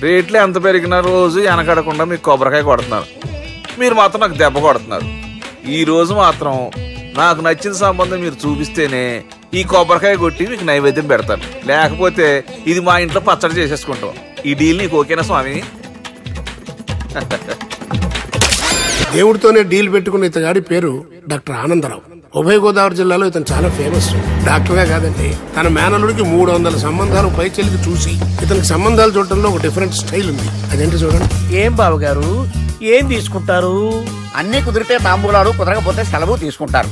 రేట్లు ఎంత పెరిగినా రోజు వెనకడకుండా మీకు కొబ్బరికాయ కొడుతున్నారు, మీరు మాత్రం నాకు దెబ్బ కొడుతున్నారు. ఈ రోజు మాత్రం నాకు నచ్చిన సంబంధం మీరు చూపిస్తేనే ఈ కొబ్బరికాయ కొట్టి మీకు నైవేద్యం పెడతాను, లేకపోతే ఇది మా ఇంట్లో పచ్చడి చేసేసుకుంటాం. ఈ డీల్ నీకు ఓకేనా స్వామి? దేవుడితోనే డీల్ పెట్టుకున్న ఇతగాడి పేరు డాక్టర్ ఆనందరావు. ఉభయ గోదావరి జిల్లాలో ఇతను చాలా ఫేమస్. డాక్టర్ గా కాదండి, తన మేనల్లుడికి 300 సంబంధాలు పైచెలికి చూసి ఇతనికి సంబంధాలు చూడటంలో ఒక డిఫరెంట్ స్టైల్ ఉంది. అదేంటి చూడండి. ఏం బాబు గారు ఏం తీసుకుంటారు? అన్ని కుదిరితే తాంబూలాలు, కుదరకపోతే సెలవు తీసుకుంటారు.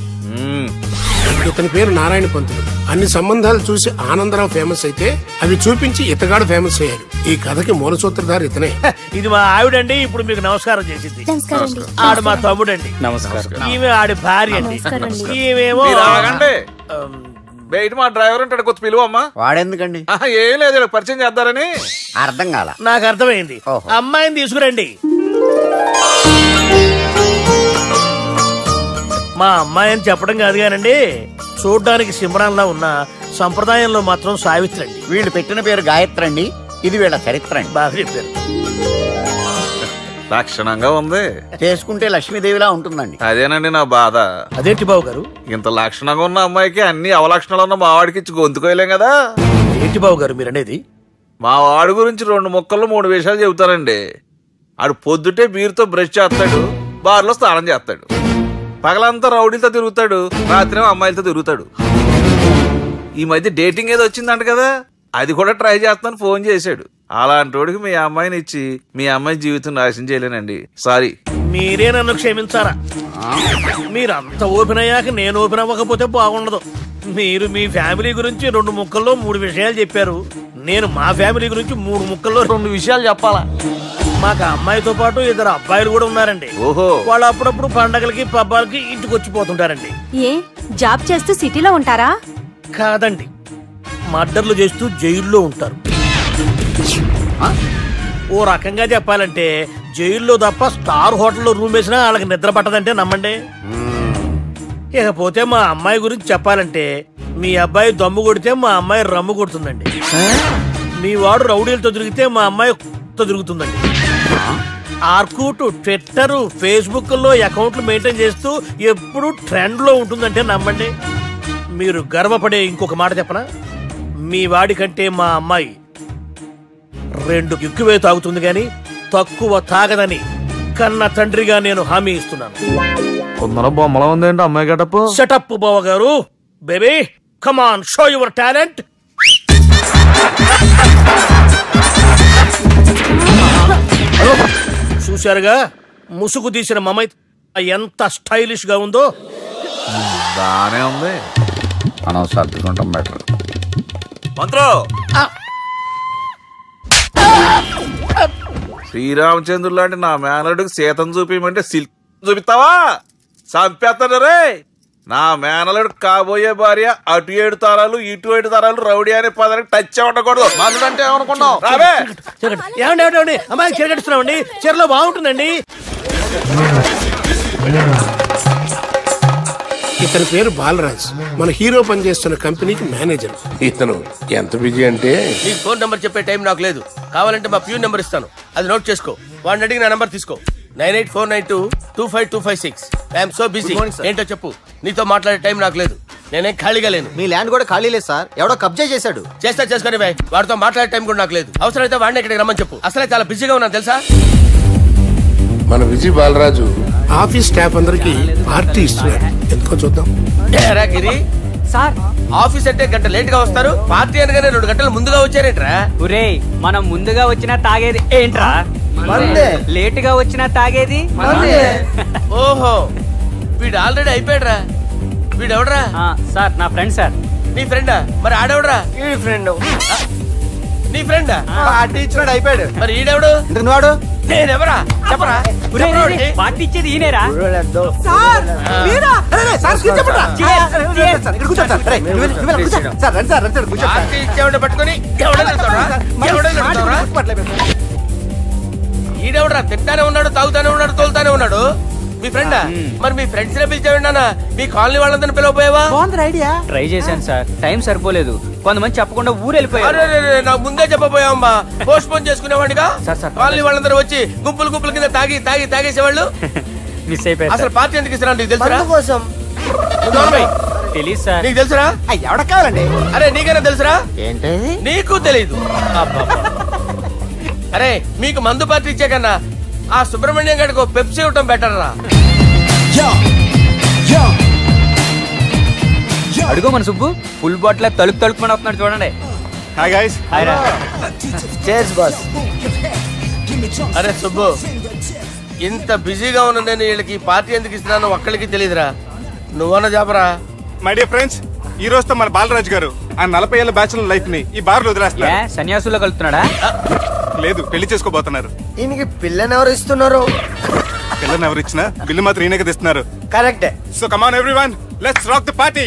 ఇతని పేరు నారాయణ పంతులు. అన్ని సంబంధాలు చూసి ఆనందరావు ఫేమస్ అయితే అవి చూపించి ఇతగాడు ఫేమస్ అయ్యాడు. ఈ కథకి మూల సూత్రధారి ఇతనే. ఇది మా ఆవిడండి, ఇప్పుడు మీకు నమస్కారం చేసింది. ఆడు మా తమ్ముడండి. నమస్కారం. ఈమె ఆడి భార్య అండి. ఈమెమో బయట మా డ్రైవర్ ఉంటాడు, కొత్త పిలువమ్మా. వాడెందుకండి? ఏం లేదు, పరిచయం చేద్దారని. అర్థం కాల. నాకు అర్థమైంది. అమ్మాయిని తీసుకురండి. మా అమ్మాయి అని చెప్పడం కాదు కానండి, చూడ్డానికి సింహరాన్లా ఉన్న సంప్రదాయంలో మాత్రం సావిత్రి అండి. వీళ్ళు పెట్టిన పేరు గాయత్రి అండి. ఇది వీళ్ళ చరిత్ర అండి. బాగా చెప్పారు. లక్షణంగా ఉంది. చేసుకుంటే లక్ష్మీదేవిలా ఉంటుందండి. అదేనండి నా బాధ. అదేంటి బాబు గారు? ఇంత లక్షణంగా ఉన్న అమ్మాయికి అన్ని అవలక్షణాలు ఉన్న మా వాడికి ఇచ్చి గొంతుకోయలేం కదా. ఏంటి బాబు గారు మీరు అనేది? మా వాడి గురించి 2 ముక్కల్లో 3 విషయాలు చెబుతానండి. ఆడు పొద్దుటే బీరుతో బ్రష్ చేస్తాడు, బార్లో స్నానం చేస్తాడు, పగలంతా రౌడీలతో తిరుగుతాడు, రాత్రి అమ్మాయిలతో తిరుగుతాడు. ఈ మధ్య డేటింగ్ ఏదో వచ్చిందంట కదా, అది కూడా ట్రై చేస్తాను ఫోన్ చేశాడు. అలాంటి వాడికి మీ అమ్మాయిని ఇచ్చి మీ అమ్మాయి జీవితం నాశనం చేయలేనండి. సారీ. మీరే నన్ను క్షమించారా? మీరంత ఓపెన్ అయ్యాక నేను ఓపెన్ అవ్వకపోతే బాగుండదు. మీరు మీ ఫ్యామిలీ గురించి 2 ముక్కల్లో 3 విషయాలు చెప్పారు. నేను మా ఫ్యామిలీ గురించి 3 ముక్కల్లో 2 విషయాలు చెప్పాలా? మాకు అమ్మాయితో పాటు 2 అబ్బాయిలు కూడా ఉన్నారండి. ఓహో. వాళ్ళు అప్పుడప్పుడు పండగలకి పబ్బాలకి ఇంటికి వచ్చిపోతుంటారండి. ఏ జాబ్ చేస్తూ సిటీలో ఉంటారా? కాదండి, మర్డర్లు చేస్తూ జైల్లో ఉంటారు. ఓ రకంగా చెప్పాలంటే జైల్లో తప్ప స్టార్ హోటల్లో రూమ్ వేసినా వాళ్ళకి నిద్ర పట్టదంటే నమ్మండి. ఇకపోతే మా అమ్మాయి గురించి చెప్పాలంటే మీ అబ్బాయి దమ్ము కొడితే మా అమ్మాయి రమ్ము కొడుతుందండి. మీ వాడు రౌడీలతో తిరిగితే మా అమ్మాయి తిరుగుతుందండి. ఆర్కుట్, ట్విట్టర్, ఫేస్బుక్ లో అకౌంట్లు మెయింటైన్ చేస్తూ ఎప్పుడు ట్రెండ్ లో ఉంటుందంటే నమ్మండి. మీరు గర్వపడే ఇంకొక మాట చెప్పనా? మీ వాడి కంటే మా అమ్మాయి 2 ఎక్కువే తాగుతుంది గాని తక్కువ తాగదని కన్న తండ్రిగా నేను హామీ ఇస్తున్నాను. కొందరు బొమ్మలా ఉందేంటి అమ్మాయి గటప్పు? షటప్ బావ గారు. Baby come on, show your talent. చూశారుగా ముసుగు తీసిన మమై ఎంత స్టైలిష్ గా ఉందో. బానే ఉంది. మనం సర్దుకుంటాం బెటర్. మంత్రో, శ్రీరామచంద్రుడు లాంటి నా మేనలుడికి సీతను చూపించమంటే సిల్క్ చూపిస్తావా? చంపేస్తాడు రే. నా మేనలుడు కాబోయే భార్య అటు 7 తరాలు ఇటు 7 తరాలు రౌడీ అనే పదానికి టచ్ ఉండకూడదు. మనుడు అంటే ఏమనుకున్నావు? రాబే. ఏమండి అమ్మాయి చెరగట్టుస్తున్నామండి, చీరలో బాగుంటుందండి. ఇతని పేరు బాలరాజ్. మన హీరో పనిచేస్తున్న కంపెనీకి మేనేజర్. ఇతను ఎంత బిజీ అంటే నీకు ఫోన్ నెంబర్ చెప్పే టైం నాకు లేదు. కావాలంటే మా ప్యూన్ నెంబర్ ఇస్తాను, అది నోట్ చేసుకో. వాడిని అడిగి నా నెంబర్ తీసుకో. 9849225256. I'm so busy. ఏంటో చెప్పు. నీతో మాట్లాడే టైం నాకు లేదు, నేనేం ఖాళీగా లేను. మీ ల్యాండ్ కూడా ఖాళీ లేదు సార్, ఎవడో కబ్జా చేశాడు. చేస్తా చేసుకుని బాయ్, వాడితో మాట్లాడే టైం కూడా నాకు లేదు. అవసరమైతే వాడిని ఇక్కడికి రమ్మని చెప్పు. అసలే చాలా బిజీగా ఉన్నాను తెలుసా. మన విజయ్ బాలరాజు ఆఫీస్ స్టాఫ్ అందరికి పార్టీ ఇస్తున్నాడు. ఎందుకో చూద్దాం. గిరి సార్, ఆఫీస్ అంటే గంట లేట్ గా వస్తారు, పార్టీ అనగానే 2 గంటలు ముందుగా వచ్చారేంట్రా? ఒరే, మనం ముందుగా వచ్చినా తాగేది ఏంట్రా? లేట్ గా వచ్చినా తాగేది. ఓహో, వీడు ఆల్రెడీ అయిపోయాడ్రా. వీడెవడరా? సార్ నా ఫ్రెండ్ సార్. నీ ఫ్రెండా? మరి ఆడెవడరా? ఈ ఫ్రెండ్. నీ ఫ్రెండా? పార్టీ ఇచ్చినాడు, అయిపోయాడు. మరి ఈడెవడు? వాడు నేనెవరా చెప్పరా? పార్టీ ఇచ్చేది ఈనేరా? పార్టీ ఇచ్చేవాడు పట్టుకుని ఈడెవడరా? తింటానే ఉన్నాడు, తాగుతానే ఉన్నాడు, తోలుతానే ఉన్నాడు. మీ ఫ్రెండా? మరి మీ ఫ్రెండ్స్ నే పిలిచావండి నాన్న, మీ కాలనీ వాళ్ళందరినీ పిలవపోయావా? ట్రై చేశాను సార్, టైం సరిపోలేదు. కొంతమంది చెప్పకుండా ఊరు వెళ్ళిపోయారు. నాకు ముందే చెప్పపోయావమ్మా, పోస్ట్ పోన్ చేసుకునేవాడిగా. సార్, కాలనీ వాళ్ళందరూ వచ్చి గుంపులు గుంపుల కింద తాగేసేవాళ్ళు. మిస్ అయిపోయారు. అసలు పార్టీ ఎందుకు ఇస్తున్నా నీకు తెలుసురా? తెలీదు సార్. నీకు తెలుసురా? ఎవడ కావాలండి? అరే నీకైనా తెలుసురా? ఏంటి నీకు తెలీదు? అరే మీకు మందు పార్టీ ఇచ్చే కన్నా ఆ సుబ్రహ్మణ్యం గడికి పెప్సీ ఇవ్వటం బెటర్ రా. అడుగో మన సుబ్బు ఫుల్ బాటిల్ తలుపుమని వస్తున్నాడు చూడండి. Hi guys. హాయ్ రా. Chairs boss. అరే సుబ్బు, ఇంత బిజీగా ఉన్న నేను వీళ్ళకి పార్టీ ఎందుకు ఇస్తున్నాను ఒక్కడికి తెలియదురా. నువ్వన్న చెప్పరా. మై డియర్ ఫ్రెండ్స్, ఈ రోజుతో మన బాలరాజు గారు ఆ 40 ఏళ్ల బ్యాచులర్ లైఫ్ ని ఈ బార్ లో వదిలేస్తున్నారు. సన్యాసుల్లో కలుపుతున్నాడా? లేదు, పెళ్లి చేసుకోబోతున్నారు. ఈయనకి పిల్లని ఎవరు ఇస్తున్నారు? పిల్లని ఎవరు ఇచ్చినా బిల్లు మాత్రం ఈయనకి తెస్తున్నారు. కరెక్టే. So come on everyone, let's rock the party.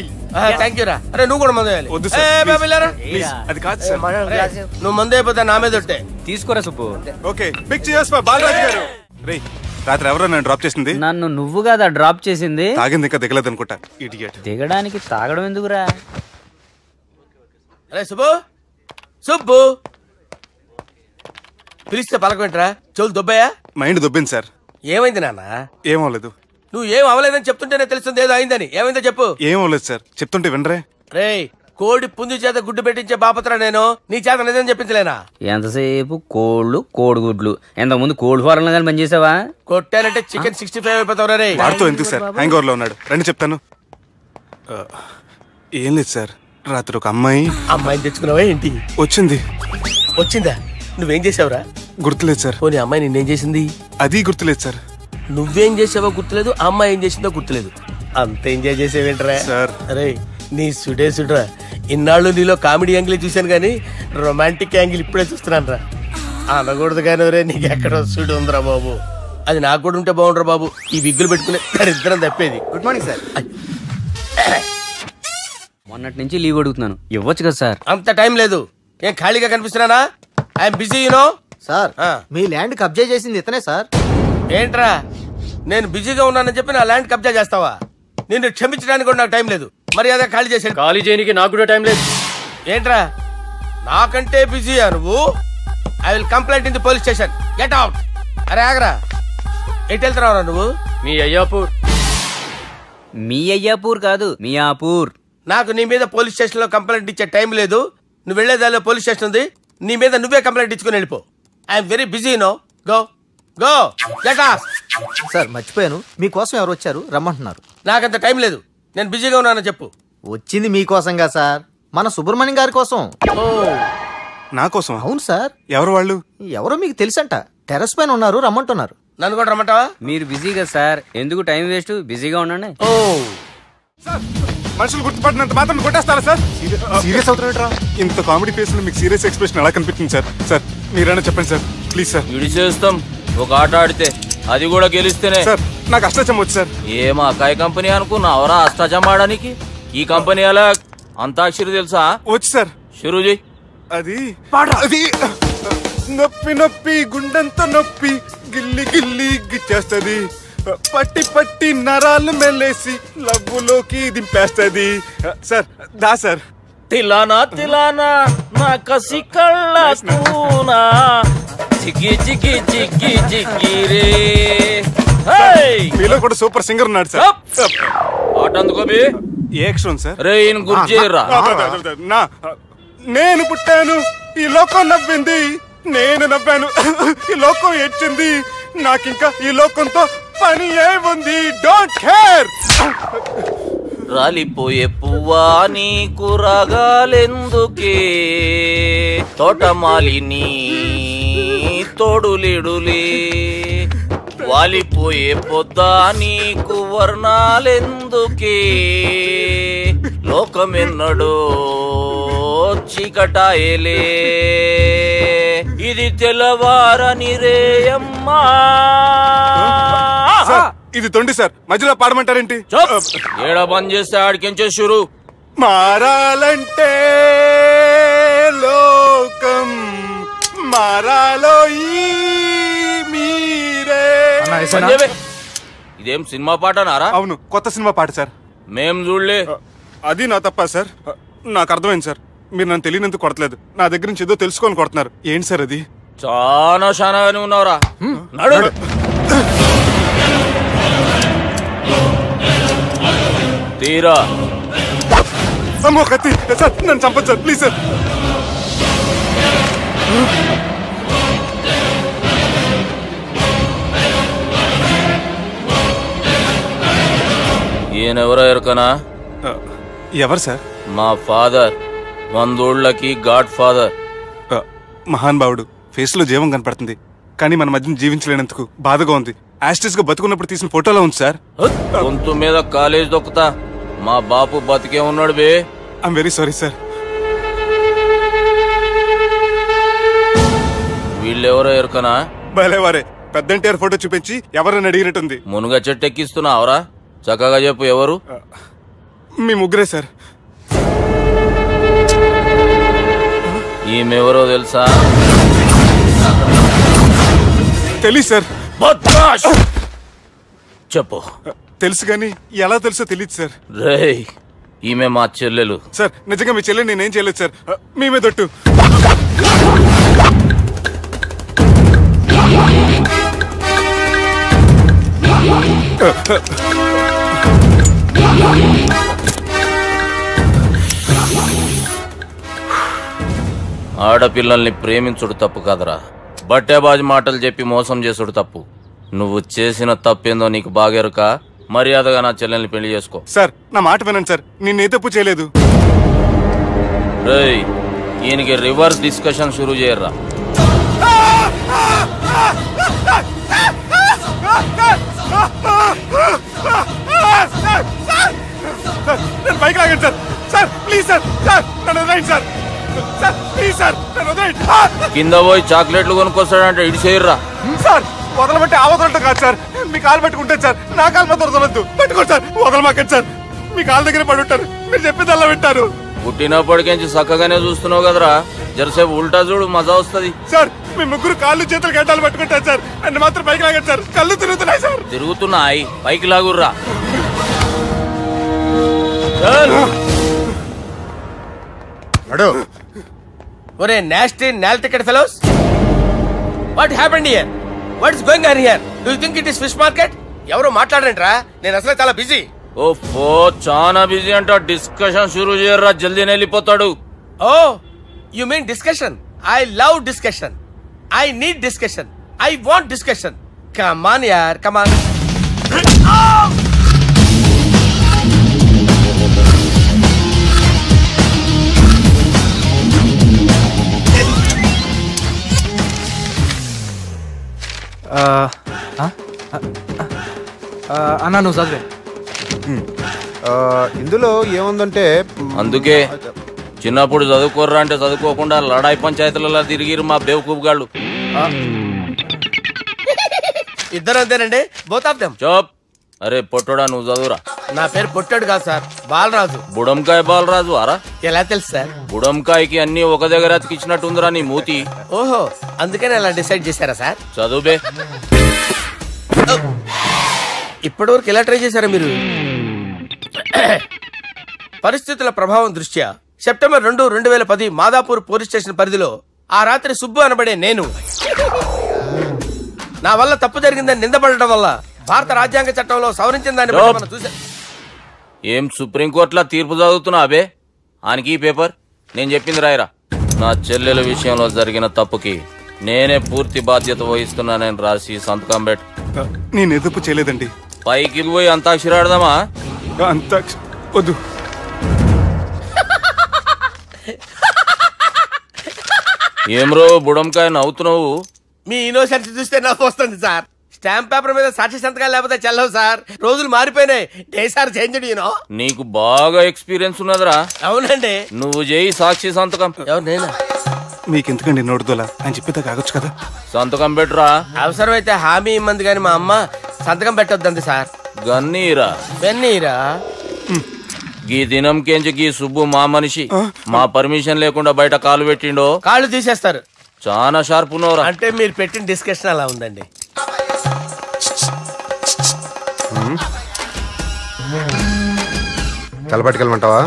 Thank you రా. అరే నువ్వు కూడా మందు వేయాలి. వద్దు సార్, ప్లీజ్. అది కాదు సార్. నువ్వు మందు అయిపోతే నా మీద ఒట్టే. తీసుకోరా Subbu. Okay, big cheers for Balaraju గారు. రేయ్, రాత్రి ఎవరో నన్ను డ్రాప్ చేసింది? నన్ను నువ్వు కదా డ్రాప్ చేసింది. తాగింది ఇంకా దిగలేదు అనుకుంటా. ఇడియట్. దిగడానికి తాగడం ఎందుకురా? అరే సుబ్బు, సుబ్బు పిలిస్తే పలకమేంట్రా? చెవులు దొబ్బాయా? Mind దొబ్బింది sir. ఏమైంది నాన్న? ఏమవలేదు. నువ్వు ఏం అవ్వలేదని చెప్తుంటేనే తెలుస్తుంది ఏదో అయిందని. ఏమైందో చెప్పు. ఏమవలేదు సార్, చెప్తుంటే వినరే. రేయ్, కోడి పుంజు చేత గుడ్డు పెట్టించే బాపత్రా నేను. నీ చేత నిజం చెప్పించలేనా? ఎంతసేపు కోళ్ళు కోడిగుడ్లు. ఎంతకుముందు కోడి ఫారంలో కానీ పనిచేసావా? కొట్టానంటే చికెన్ 65 అయిపోతావు రే. వాడుతూ ఎందుకు సార్, హ్యాంగ్ ఓవర్ లో ఉన్నాడు. రండి చెప్తాను. ఏం లేదు సార్, రాత్రి ఒక అమ్మాయిని తెచ్చుకున్నావా ఏంటి? వచ్చిందా? నువ్వేం చేసావురా? గుర్తులేదు సార్. పోనీ అమ్మాయి నిన్నేం చేసింది? అది గుర్తులేదు సార్. నువ్వేం చేసావో గుర్తులేదు, అమ్మాయి ఏం చేసిందో గుర్తులేదు. అంత ఎంజాయ్ చేసేవేంట్రా సార్? అరే నీ సుడేసుడ్రా. ఇన్నాళ్ళు నీలో కామెడీ యాంగిల్ చూశాను కానీ రొమాంటిక్ యాంగిల్ ఇప్పుడే చూస్తున్నాను రా. అనకూడదు కానీ రే, నీకు ఎక్కడ సుడు ఉందిరా బాబు. అది నాకు కూడా ఉంటే బాగుండ్రా బాబు. ఈ విగ్గులు పెట్టుకునే ఇద్దరం తప్పేది. Good morning sir. మొన్నటి నుంచి లీవ్ అడుగుతున్నాను, ఇవ్వచ్చు కదా సార్? అంత టైం లేదు. ఏం ఖాళీగా కనిపిస్తున్నానా? I'm busy you know. సార్, మీ ల్యాండ్ కబ్జా చేసింది ఇతనే సార్. ఏంట్రా, నేను బిజీగా ఉన్నానని చెప్పి నా ల్యాండ్ కబ్జా చేస్తావా? నిన్ను క్షమించడానికి కూడా నాకు టైం లేదు. మరి అదే ఖాళీ చేసాడు. ఖాళీ చేయడానికి నాకు కూడా టైం లేదు. ఏంట్రా, నాకంటే బిజీయా నువ్వు? I will complaint in the police station. Get out. అరే ఆగరా, ఎటు వెళ్తున్నావురా నువ్వు? మీ అయ్యాపూర్. మీ అయ్యాపూర్ కాదు, మియాపూర్. నాకు నీ మీద పోలీస్ స్టేషన్ లో కంప్లైంట్ ఇచ్చే టైం లేదు. నువ్వు వెళ్లేదాలో పోలీస్ స్టేషన్ ఉంది. నీ మీద నువ్వే కంప్లైంట్ ఇచ్చుకుని వెళ్ళిపో. I'm very busy no. Go go get out. Sir మర్చిపోయాను, మీకోసం ఎవరు వచ్చారు రమ్మంటున్నారు. నాకంత టైం లేదు, నేను బిజీగా ఉన్నానని చెప్పు. వచ్చింది మీకోసంగా సార్, మన సుబ్రహ్మణ్యం గారి కోసం. నా కోసం? అవును సార్. ఎవరు వాళ్ళు? ఎవరో మీకు తెలుసంట. టెర్రస్ పైన ఉన్నారు, రమ్మంటున్నారు. నన్ను కూడా రమ్మంటావా? మీరు బిజీ కదా సార్, ఎందుకు టైం వేస్ట్, బిజీగా ఉండండి. మనుషులు గుర్తుపడినంత మాత్రం కొట్టేస్తారా సార్? సీరియస్ అవుతున్నారా? ఇంత కామెడీ ఫేస్ లో మీకు సీరియస్ ఎక్స్ప్రెషన్ ఎలా కనిపిస్తుంది సార్? సార్ మీరైనా చెప్పండి సార్, ప్లీజ్ సార్. చేస్తాం ఒక ఆట ఆడితే, అది కూడా గెలిస్తేనే. సార్ నాకు అష్టాచం వచ్చు సార్. ఏం అకాయ కంపెనీ అనుకున్నావరా అష్టాచం ఆడడానికి? ఈ కంపెనీ అలా అంతాక్షరి తెలుసా? వచ్చు సార్. షురూ చేయి. అది నొప్పి నొప్పి గుండెంత నొప్పి గిల్లి గిల్లి గిచ్చేస్తుంది, పట్టి పట్టి నరాలు మెల్లేసి లవ్వులోకి దింపేస్తుంది. సార్ దా సార్. తిలానా తిలానా నా కసి కళ్ళ కూనా జిగి జిగి జిగి జిగి రే. మీలో కూడా సూపర్ సింగర్ ఉన్నాడు సార్. ఆట అందుకోబి. ఏ అక్షరం సార్? రే ఈయన గుర్తు చేయరా. నేను పుట్టాను, ఈ లోకం నవ్వింది, నేను నవ్వాను, ఈ లోకం ఏడ్చింది, నాకింకా ఈ లోకంతో పని ఏముంది? Don't care. రాలిపోయే పువ్వా నీకు రాగాలెందుకే, తోటమాలిని తోడులిడులే, వాలిపోయే పొద్దా నీకు వర్ణాలెందుకే, లోకమెన్నడో చీకటాయలే, ఇది తెల్లవారని రేయమ్మా. ఇది తొండి సార్, మధ్యలో పాడమంటారేంటి? ఏడా బంద్ చేస్తే ఆడికించే షురు. మారాలంటే లోకం మారాలో ఈ మీరే. ఇదేం సినిమా పాటనారా? అవును, కొత్త సినిమా పాట సార్. మేం చూడలే. అది నా తప్ప సార్. నాకు అర్థమైంది సార్. మీరు నన్ను తెలియనందుకు కొడతలేదు, నా దగ్గర నుంచి ఏదో తెలుసుకొని కొడుతున్నారు. ఏంటి సార్ అది? చాలా శానాగానే ఉన్నావురా. నడు. తీరా. అమ్మో కత్తి సార్, నన్ను చంపదు సార్, ప్లీజ్ సార్. ఈయనెవరో ఎరకనా? ఎవరు సార్? మా ఫాదర్, 100 గాడ్ ఫాదర్. మహాన్ భావుడు. ఫేస్ లో జీవం కనపడుతుంది, కానీ మన మధ్యన జీవించలేనందుకు బాధగా ఉంది. యాస్టిస్ గా బతుకున్నప్పుడు తీసిన ఫోటోలో ఉంది సార్. గొంతు మీద కాలేజ్ దొక్కుతా. మా బాపు బతికే ఉన్నాడు బే. I'm very sorry sir. వీళ్ళెవరో ఎరకనా? భలేవారే, పెద్ద ఎన్టీఆర్ ఫోటో చూపించి ఎవరని అడిగినట్టుంది. మునుగ చెట్టు ఎక్కిస్తున్నావురా? చక్కగా చెప్పు, ఎవరు? మీ ముగ్గురే సార్. ఈమెవరో తెలుసా? తెలీదు సార్. చెప్పు. తెలుసు కానీ ఎలా తెలుసో తెలియదు సార్. రేయ్, ఈమె మా చెల్లెలు సార్. నిజంగా మీ చెల్లెలు నేనేం చేయలేదు సార్. మీ మీద ఒట్టు. ఆడపిల్లల్ని ప్రేమించుడు తప్పు కాదురా, బట్టేబాజు మాటలు చెప్పి మోసం చేసుడు తప్పు. నువ్వు చేసిన తప్పేందో నీకు బాగెరుక. మర్యాదగా నా చెల్లెల్ని పెళ్లి చేసుకో. సార్, నా మాట వినండి సార్, నేనే తప్పు చేయలేదు. రేయ్, ఈయనకి రివర్స్ డిస్కషన్ షురూ చేయర్రా. నేను బైక్ లాగండి sir. Sir please sir. Sir నన్ను వదిలేయండి సార్. సార్ ప్లీజ్ సార్, నన్ను వదిలేయండి. కింద పోయి చాక్లెట్లు కొనుక్కొస్తాడంటే ఇటు చేయర్రా. సార్ వదలమంటే ఆ వదలటం కాదు సార్. మీ కాలు పట్టుకుంటాను సార్. నా కాలు మాత్రం వదలొద్దు. పట్టుకోండి సార్, వదలమాకండి సార్. మీ కాలు దగ్గర పడి ఉంటారు, మీరు చెప్పేది అలా వింటారు. పుట్టినప్పటికేంచి చక్కగానే చూస్తున్నావు కదరా, జరసేపు ఉల్టా చూడు, మజా వస్తుంది. సార్ మీ ముగ్గురు కాళ్ళు చేతులు గడ్డాలు పట్టుకుంటారు సార్. నన్ను మాత్రం పైకి లాగండి సార్. కళ్ళు తిరుగుతున్నాయి సార్. తిరుగుతున్నాయి, పైకి లాగుర్రా. ఒరే నాస్టీ నాల్టికెట్ fellows, what happened here? What is going on here? Do you think it is fish market? ఎవరు మాట్లాడండిరా, నేను అసలే చాలా బిజీ. ఓఫో, చాలా బిజీ అంట. డిస్కషన్ షురూ చేయర్రా, జల్దీనే వెళ్ళిపోతాడు. Oh you mean discussion? I love discussion. I need discussion. I want discussion. Come on యార్, కమ్ ఆన్. అన్నా నువ్వు చదివే. ఇందులో ఏముందంటే, అందుకే చిన్నప్పుడు చదువుకోర్రా అంటే చదువుకోకుండా లడాయి పంచాయతీలలో తిరిగిరు మా బేవకూపు గాళ్ళు. ఇద్దరు అంతేనండి, బోత్ ఆఫ్ దెమ్. చోప్. అరే పొట్టోడా, నువ్వు చదువురా. నా పేరు పొట్టాడు కాదు సార్, బాలరాజు. బుడంకాయ బాలరాజు అరా? ఎలా తెలుసు సార్? బుడంకాయకి అన్ని ఒక దగ్గర అతికిచ్చినట్టుందిరా నీ మూతి. ఓహో, అందుకని అలా డిసైడ్ చేశారా సార్? చదువుబే. ఇప్పటి వరకు ఎలా ట్రై చేశారా మీరు? పరిస్థితుల ప్రభావం దృష్ట్యా సెప్టెంబర్ 2, 2010 మాదాపూర్ పోలీస్ స్టేషన్ పరిధిలో ఆ రాత్రి సుబ్బు అనబడే నేను నా వల్ల తప్పు జరిగిందని నిందపడటం వల్ల భారత రాజ్యాంగ చట్టంలో సవరించిన దాన్ని మనం చూసా. ఏం సుప్రీంకోర్టులో తీర్పు చదువుతున్నా అబే? ఆనికి ఈ పేపర్ నేను చెప్పింది రాయరా. నా చెల్లెల విషయంలో జరిగిన తప్పుకి నేనే పూర్తి బాధ్యత వహిస్తున్నానని రాసి సంతకం పెట్టు. నేను ఎదుపు చేయలేదండి. పైకి పోయి అంతాక్షరి ఆడదామా? వద్దు. ఏమ్రో బుడంకాయ నవ్వుతున్నావు? మీ ఇన్నోసెన్స్ చూస్తే నవ్వు వస్తుంది సార్. స్టాంప్ పేపర్ మీద సాక్షి సంతకాలు లేకపోతే చెల్లవు సార్. రోజులు మారిపోయినాయి. Day sir change. నీకు బాగా ఎక్స్పీరియన్స్ ఉన్నదిరా. అవునండి. నువ్వు చేయి సాక్షి సంతకం. ఎవరు? నేనా? మీకెందుకండి నోడుదోలా అని చెప్పేదా కాగొచ్చు కదా. సంతకం పెట్టురా. అవసరమైతే హామీ ఇమ్మంది కానీ మా అమ్మ సంతకం పెట్టొద్దండి సార్. గన్నీరా వెన్నీరా. గీ దినంకేంచి గీ సుబ్బు మా మనిషి. మా పర్మిషన్ లేకుండా బయట కాలు పెట్టిండో కాళ్ళు తీసేస్తారు. చాలా షార్ప్ ఉన్నవరా. అంటే మీరు పెట్టిన డిస్కషన్ అలా ఉందండి. కలపట్టుకెళ్ళమంటావా?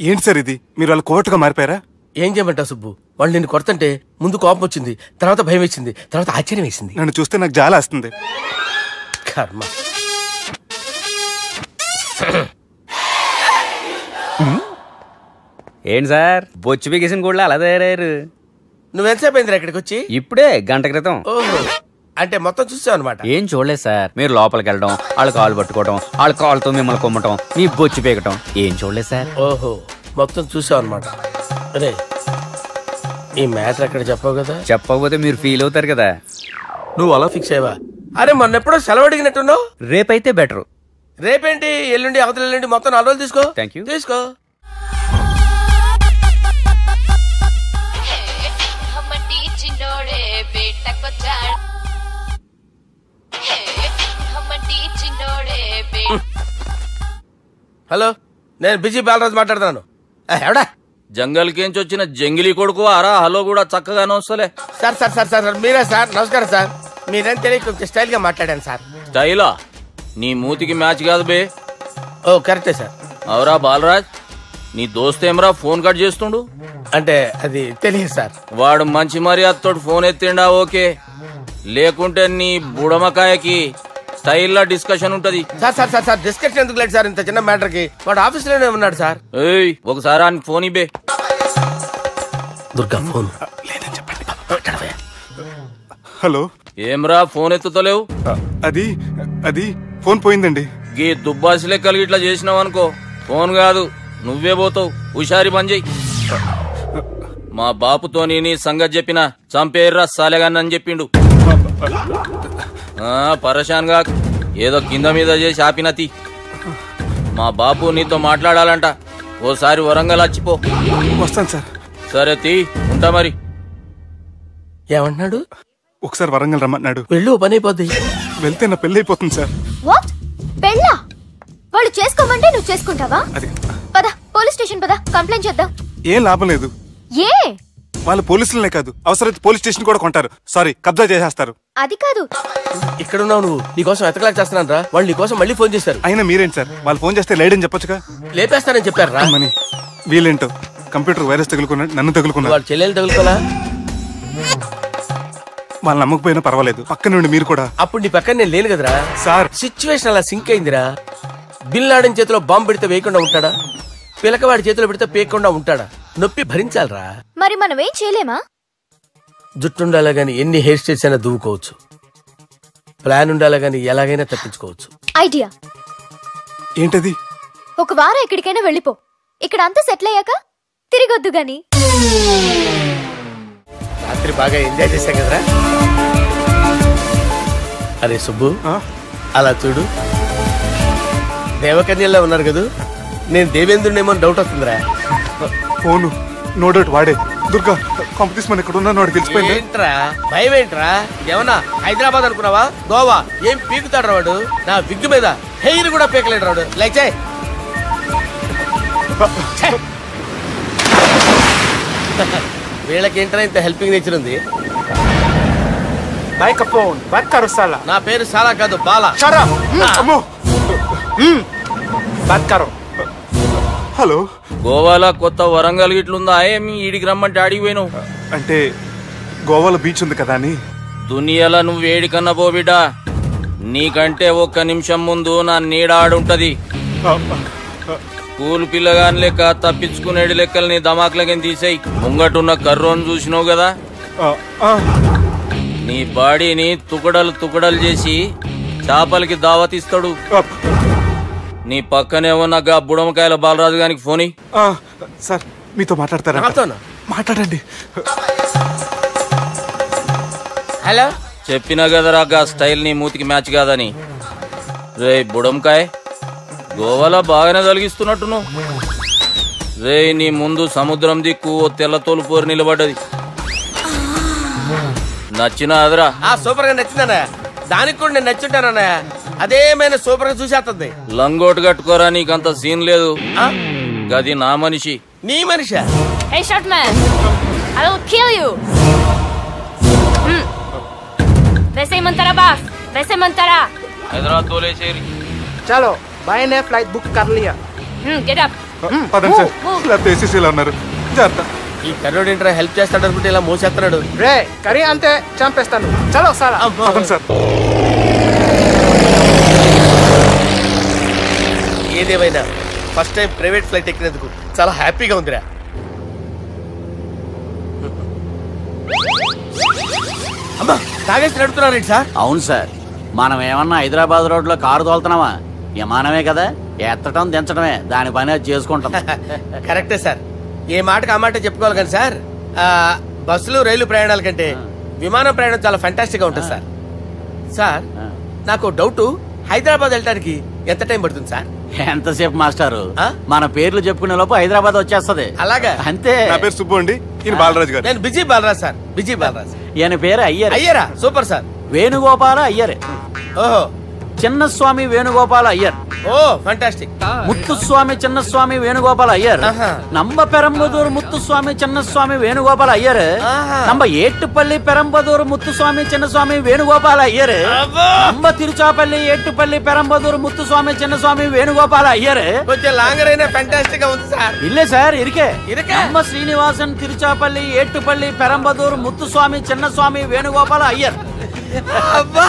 ఏంటి సార్ ఇది? మీరు వాళ్ళు కోర్టుగా మారిపోయారా? ఏం చేయమంటావు సుబ్బు? వాళ్ళు నిన్ను కొడుతుంటే ముందు కోపం వచ్చింది, తర్వాత భయం వేసింది, తర్వాత ఆశ్చర్యం వేసింది. నన్ను చూస్తే నాకు జాలి వస్తుంది. కర్మ. ఏంటి సార్ బొచ్చు బిగేసిన కూడా అలా తయారయ్యారు? నువ్వెంతసేపు అయిందిరా ఇక్కడికి వచ్చి? ఇప్పుడే గంట క్రితం. ఓహో, అంటే మొత్తం చూసావు అనమాట. ఏం చూడలేదు సార్. మీరు లోపలికి వెళ్ళడం, వాళ్ళ కాలు పట్టుకోవడం, వాళ్ళ కాళ్ళతో మిమ్మల్ని కొమ్మటం, మీ బొచ్చు పీకటం ఏం చూడలేదు సార్. ఓహో, మొత్తం చూసావు అనమాట. అరే, ఈ మ్యాటర్ అక్కడ చెప్పావు కదా? చెప్పకపోతే మీరు ఫీల్ అవుతారు కదా. నువ్వు అలా ఫిక్స్ అయ్యవా? అరే, మొన్నెప్పుడో సెలవు అడిగినట్టున్నావు. రేపైతే బెటర్. రేపేంటి, ఎల్లుండి, అవతల ఎల్లుండి, మొత్తం 4 రోజులు తీసుకో. Thank you. తీసుకో. హలో, నేను బిజీ బాలరాజు మాట్లాడుతున్నాను. ఎవడా? జంగల్ కేంచి వచ్చిన జంగిలీ కొడుకు అరా హలో కూడా చక్కగానే వస్తలే. సార్ సార్ సార్ సార్ మీరే సార్? నమస్కారం సార్. మీరేం తెలియక కొంచెం స్టైల్ గా మాట్లాడాను సార్. స్టైలా? నీ మూతికి మ్యాచ్ కాదు బే. ఓ కరెక్టే సార్. అవరా బాలరాజ్, నీ దోస్త్ ఏమరా ఫోన్ కట్ చేస్తుండు? అంటే అది తెలియదు సార్. వాడు మంచి మర్యాదతో ఫోన్ ఎత్తిండా ఓకే, లేకుంటే నీ బుడమకాయకి స్టైల్లా డిస్కషన్ ఉంటది. Sir sir sir sir discussion ఎందుకు లేదు సార్? ఇంత చిన్న మ్యాటర్ కి వాడు ఆఫీస్ లోనే ఉన్నాడు సార్. ఏయ్, ఒకసారి ఆయనకి ఫోన్ ఇబ్బే. దుర్గా ఫోన్. హలో. ఏమ్రా ఫోన్ ఎత్తుతలేవు? అది ఫోన్ పోయిందండి. గీ దుబ్బాసి లెక్కలు ఇట్లా చేసినావు అనుకో, ఫోన్ కాదు నువ్వే పోతావు. హుషారి పని చెయ్యి. మా బాపుతో నీ సంగతి చెప్పిన చంపేర్రా సాలెగాన్ని అని చెప్పిండు. పరేషాన్ గా ఏదో కింద మీద చేసి ఆపినతి. మా బాపు నీతో మాట్లాడాలంట. ఓసారి వరంగల్ వచ్చిపో. వస్తాను సార్. సరే తీ, ఉంటా మరి. ఏమంటున్నాడు? ఒకసారి వరంగల్ రమ్మన్నాడు. వెళ్ళు, పని అయిపోద్ది. వెళ్తే నా పెళ్లి అయిపోతుంది సార్. వాట్? పెళ్ళా? వాళ్ళు చేసుకోమంటే నువ్వు చేసుకుంటావా? పద పోలీస్ స్టేషన్ పద, కంప్లైంట్ చేద్దాం. ఏం లాభం లేదు. ఏ? వాళ్ళు పోలీసులనే కాదు, అవసరమైతే పోలీస్ స్టేషన్ కూడా కొంటారు. సారీ, కబ్జా చేసేస్తారు. అది కాదు. ఇక్కడ ఉన్నావు నువ్వు, నీకోసం ఎతకలేక చేస్తున్నాను రా. వాళ్ళు నీకోసం మళ్ళీ ఫోన్ చేశారు. అయినా మీరేంటి సార్, వాళ్ళు ఫోన్ చేస్తే లేడని చెప్పొచ్చుగా. లేపేస్తానని చెప్పారు రా. మని వీళ్ళేంటో కంప్యూటర్ వైరస్ తగులుకున్నాడు, నన్ను తగులుకున్నాడు. వాళ్ళ చెల్లెలు తగులుకోలా? వాళ్ళు నమ్మకపోయినా పర్వాలేదు, పక్క నుండి మీరు కూడా. అప్పుడు నీ పక్కన నేను లేను కదరా సార్. సిచ్యువేషన్ అలా సింక్ అయిందిరా. బిల్ లాడెన్ చేతిలో బాంబు పెడితే వేయకుండా ఉంటాడా? పిలకవాడి చేతిలో పెడితే పేయకుండా ఉంటాడా? నొప్పి భరించాలరా. మరి మనం ఏం చేయలేమా? జుట్టుండాలా గాని ఎన్ని హెయిర్ స్టైల్స్ అయినా దువ్వుకోవచ్చు. ప్లాన్ ఉండాలా గాని ఎలాగైనా తప్పించుకోవచ్చు. ఐడియా ఏంటది? ఒక వారం ఎక్కడికైనా వెళ్ళిపో. ఇక్కడ అంతా సెటిల్ అయ్యాక తిరిగొద్దు గాని. రాత్రి బాగా ఎంజాయ్ చేశాం కదరా. అరే సుబ్బు, అలా చూడు, దేవకన్యల్లో ఉన్నారు కదా. నేను దేవేంద్రునేమో డౌట్ వస్తుందిరా. ఫోను నో డౌట్ వాడే. దుర్గా కాంపిటీషన్ మన ఇక్కడ ఉన్నాను, వాడు తెలిసిపోయింది. ఏంట్రా భయం ఏంట్రా? ఏమన్నా హైదరాబాద్ అనుకున్నావా? గోవా? ఏం పీకుతాడు వాడు? నా విగ్గు మీద హెయిర్ కూడా పీకలేడు రాడు. లైక్ వీళ్ళకేంట్రా ఇంత హెల్పింగ్ నేచర్ ఉంది. నా పేరు సాలా కాదు, బాలా. హలో. గోవాలో కొత్త వరంగల్ గిట్లుందా? ఏమి ఈడికి రమ్మంటే ఆడికి పోయినావు? అంటే గోవాలో బీచ్ ఉంది కదా అని. దునియాలో నువ్వు వేడికన్నా పో బిడ్డ. నీకంటే ఒక్క నిమిషం ముందు నా నీడ ఆడుంటది. స్కూల్ పిల్లగాని లెక్క తప్పించుకునేడు లెక్కలు నీ దమాకులకి తీసేయి. ముంగటున్న కర్రోని చూసినావు కదా, నీ బాడీని తుకడలు తుకడలు చేసి చేపలకి దావతిస్తాడు. నీ పక్కనే ఉన్న గా బుడమకాయల బాలరాజు గారికి ఫోన్. సార్ మీతో మాట్లాడతారా? మాట్లాడండి. హలో. చెప్పినా కదరా గా స్టైల్ నీ మూతికి మ్యాచ్ కాదని. రే బుడంకాయ్, గోవాలో బాగానే తొలగిస్తున్నట్టును. రే నీ ముందు సముద్రం దిక్కు ఓ తెల్ల తోలుపోరు నిలబడ్డది. నచ్చినా అదరా? సూపర్ గా నచ్చిందన్నా. దానికి కూడా నేను నచ్చుంటానన్నా. అదేమైనా సూపర్ గా చూసేస్తుంది. లంగోటు కట్టుకోరా, నీకంత సీన్ లేదు. గది నా మనిషి. నీ Manisha? Hey short man, I will kill you. Desaymentara boss. वैसे मंतारा हैदराबाद बोले शेर చలో भाई ने फ्लाइट बुक कर लिया गेट अप పదండి సార్ లేకపోతే ఏసీసీలో ఉన్నారు జాగ్రత్త. ఈ కర్రోడు ఏంట్రా హెల్ప్ చేస్తాడు అనుకుంటే ఇలా మోసేస్తున్నాడు. రే కరీ అంతే చంపేస్తాను చలో సారా పదండి సార్. ఏదేమైనా ఫస్ట్ టైం ప్రైవేట్ ఫ్లైట్ ఎక్కినందుకు చాలా హ్యాపీగా ఉందిరా. అమ్మా తాగేసి నడుపుతున్నారేంటి సార్? అవును సార్, మనం ఏమన్నా హైదరాబాద్ రోడ్ లో కారు తోలుతున్నామా? విమానమే కదా, ఎత్తటం దించడమే దాని పని అది చేసుకుంటాం. కరెక్టే సార్, ఏ మాటకు ఆ మాట చెప్పుకోవాలి కానీ సార్, బస్సులు రైలు ప్రయాణాల కంటే విమానం ప్రయాణం చాలా ఫ్యాంటాస్టిక్ గా ఉంటుంది సార్. సార్ నాకు డౌట్, హైదరాబాద్ వెళ్ళడానికి ఎంత టైం పడుతుంది సార్? ఎంతసేపు మాస్టారు, మన పేర్లు చెప్పుకునే లోపు హైదరాబాద్ వచ్చేస్తది. అలాగా? అంతే. నా పేరు సుబ్బు అండి, ఈయన బాలరాజు గారు. నేను busy Balaraj sir, busy Balaraj. ఈయన పేరు అయ్యర్. అయ్యరా? Super sir. వేణుగోపాల అయ్యర్. ఓహో. చిన్నస్వామి వేణుగోపాల అయ్యర్. Oh fantastic. ముత్తుస్వామి చిన్నస్వామి వేణుగోపాల అయ్యర్. నంబ పెరంబదూరు ముత్తుస్వామి చిన్నస్వామి వేణుగోపాల అయ్యర్. నంబ ఏట్టుపల్లి పెరంబదూరు ముత్తుస్వామి చిన్నస్వామి వేణుగోపాల అయ్యర్. నంబ తిరుచాపల్లి ఏట్టుపల్లి పెరంబదూరు ముత్తుస్వామి చిన్నస్వామి వేణుగోపాల అయ్యర్. కొంచెం లాంగర్ అయినా ఫ్యాంటాస్టిక్ గా ఉంది సార్. ఇల్లే సార్, ఇరికే. నంబ శ్రీనివాసన్ తిరుచాపల్లి ఏట్టుపల్లి పెరంబదూరు ముత్తుస్వామి చిన్నస్వామి వేణుగోపాల అయ్యర్. అబ్బా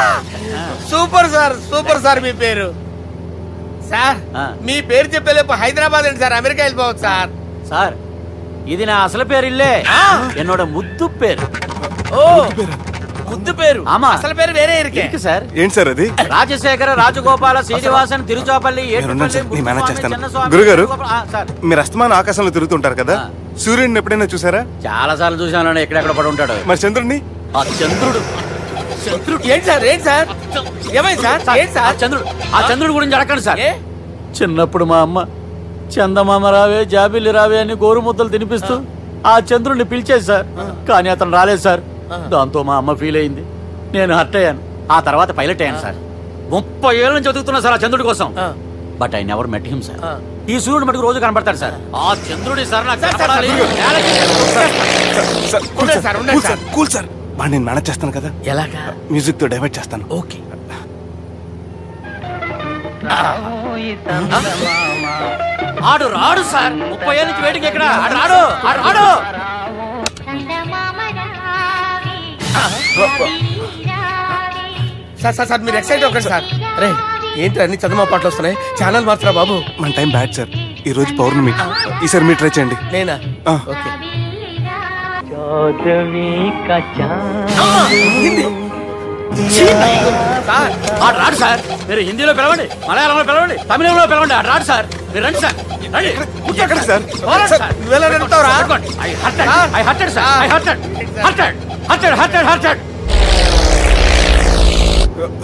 సూపర్ సార్, సూపర్ సార్. మీ పేరు సార్, మీ పేరు చెప్పేలేపు హైదరాబాద్ అండి సార్, అమెరికా వెళ్ళిపోవచ్చు సార్. సార్ ఇది నా అసలు పేరు ఇల్లే, ఎన్నోడ ముద్దు పేరు. ఓ ముద్దు పేరు? ఆమా, అసలు పేరు వేరే ఇరికే సార్. ఏంటి సార్ అది? రాజశేఖర రాజగోపాల శ్రీనివాసన్ తిరుచాపల్లి గురుగారు, మీరు అస్తమానం ఆకాశంలో తిరుగుతుంటారు కదా, సూర్యుడిని ఎప్పుడైనా చూసారా? చాలా సార్లు చూసాను, ఎక్కడెక్కడ పడి ఉంటాడు. మరి చంద్రుడిని? ఆ చంద్రుడు. ఏంటి సార్, ఏంటి సార్, ఏమైంది సార్? ఏంటి సార్? చంద్రుడు, ఆ చంద్రుడు గురించి అడగండి సార్. చిన్నప్పుడు మా అమ్మ చందమామ రావే జాబిల్లి రావే అని గోరు ముద్దలు తినిపిస్తూ ఆ చంద్రుడిని పిలిచేది సార్, కానీ అతను రాలేదు సార్. దాంతో మా అమ్మ ఫీల్ అయింది, నేను హర్ట్ అయ్యాను. ఆ తర్వాత పైలట్ అయ్యాను సార్. 30 ఏళ్ళ నుంచి చదువుతున్నా సార్ ఆ చంద్రుడి కోసం. But I never met him sir. ఈ సూర్యుడు మటుకు రోజు కనబడతాడు సార్. ఆ చంద్రుడి సార్ నాకు కూల్ సార్, నేను మేనేజ్ చేస్తాను కదా. ఎలాగా? మ్యూజిక్ తో డైవర్ట్ చేస్తాను. ఓకే. ఆడు రాడు సార్, 30 ఏళ్ళ నుంచి వేడికి ఎక్కడ ఆడు రాడు, ఆడు రాడు. సార్ సార్ సార్, మీరు ఎక్సైట్ అవ్వకండి సార్. రే ఏంటి అన్ని చదువు పాటలు వస్తున్నాయి, ఛానల్ మార్చరా బాబు. మన టైం బ్యాడ్ సార్, ఈ రోజు పౌర్ణమి, ఈసారి మీరు ట్రై చేయండి. నేనా? ఓకే. ఆడు రాడు సార్, మీరు హిందీలో పిలవండి, మలయాళంలో పిలవండి, తమిళంలో పిలవండి, ఆడు రాడు సార్. మీరు రండి సార్, రండి. ఎక్కడ సార్?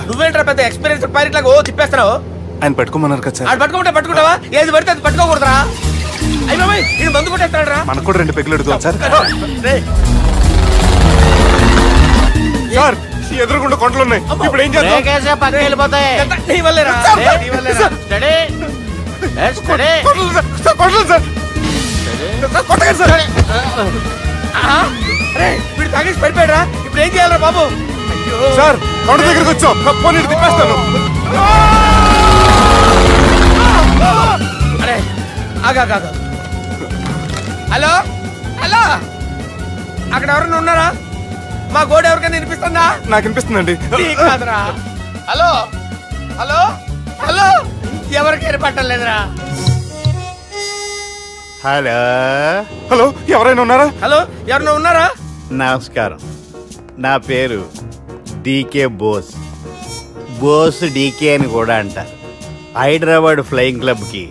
నువ్వేంట్రా పెద్ద ఎక్స్పీరియన్స్ పైరెట్ లాగా ఓ తిప్పేస్తున్నావు? ఆయన పట్టుకోమన్నారు కదా సార్. ఆడు పట్టుకుంటావా? ఏది పడితే అది పట్టుకోకూడదురా. అయ్యి బాబాయ్, ఇది మందు కొట్టేస్తాడు రా. మనకు కూడా 2 పెగ్గులు అడుగుతాం సార్. సార్ ఎదురుకుండా కొండలు ఉన్నాయి, ఇప్పుడు ఏం చేద్దాం? పక్కకి వెళ్ళిపోతాయి. నీ వల్లేరా? వీడు తాగేసి పడిపోయాడా? ఇప్పుడు ఏం చేయాలరా బాబు? సార్ కొండ దగ్గరికి వచ్చాం, పోనీ తిప్పేస్తాను. అరే ఆగా. హలో హలో, అక్కడ ఎవరైనా ఉన్నారా? మా గోడ ఎవరికైనా వినిపిస్తుందా? నాకు వినిపిస్తుందండి. కాదురా. హలో హలో హలో, ఎవరికి ఏర్పట్టలేదురా. హలో హలో, ఎవరైనా ఉన్నారా? హలో, ఎవరైనా ఉన్నారా? నమస్కారం, నా పేరు డీకే బోస్. బోస్ డీకే అని కూడా అంటారు. హైదరాబాద్ ఫ్లయింగ్ క్లబ్ కి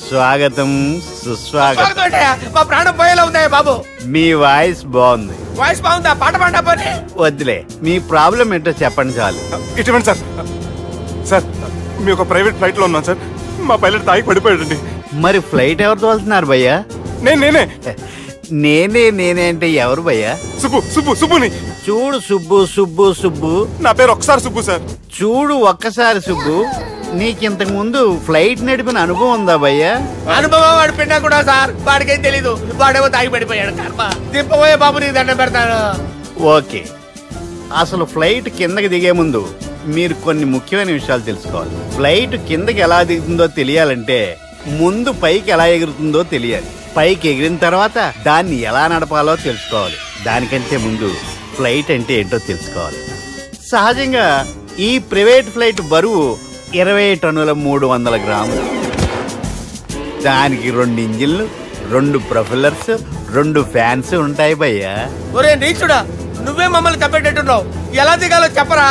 స్వాగతం సుస్వాగతం. మా ప్రాణం పోయేలా ఉందా బాబు? మీ వాయిస్ బాగుంది. వాయిస్ బాగుందా? పాట పాడా పోనీ. వద్దులే, మీ ప్రాబ్లం ఏంటో చెప్పండి చాలు. ఇటువంటి సార్, సార్ మీ ఒక ప్రైవేట్ ఫ్లైట్ లో ఉన్నాం సార్, మా పైలట్ తాగి పడిపోయాడండి. మరి ఫ్లైట్ ఎవరితో వెళ్తున్నారు భయ్యా? నేనే నేనే అంటే ఎవరు భయ్యా? సుబ్బుని. చూడు సుబ్బు, నా పేరు ఒకసారి సుబ్బు సార్. చూడు ఒక్కసారి సుబ్బు, నీకింతకు ముందు ఫ్లైట్ నడిపిన అనుభవం ఉందా భయ్యా? అనుభవం వాడి పిండా కూడా సార్, వాడికేం తెలీదు. వాడేమో తాగి పడిపోయాడు. దింపబోయే బాబు నీకు దండం పెడతాను. ఓకే, అసలు ఫ్లైట్ కిందకి దిగే ముందు మీరు కొన్ని ముఖ్యమైన విషయాలు తెలుసుకోవాలి. ఫ్లైట్ కిందకి ఎలా దిగుతుందో తెలియాలంటే ముందు పైకి ఎలా ఎగురుతుందో తెలియాలి. పైకి ఎగిరిన తర్వాత దాన్ని ఎలా నడపాలో తెలుసుకోవాలి. దానికంటే ముందు ఫ్లైట్ అంటే ఏంటో తెలుసుకోవాలి. సహజంగా ఈ ప్రైవేట్ ఫ్లైట్ బరువు 20 టన్నుల 300 గ్రాములు. దానికి 2 ఇంజిన్లు, 2 ప్రొపెల్లర్స్, 2 ఫ్యాన్స్ ఉంటాయి భయ్యా. ఒరే నీచుడా, నువ్వే మమ్మల్ని తప్పేటట్టున్నావు. ఎలా దిగాలో చెప్పరా?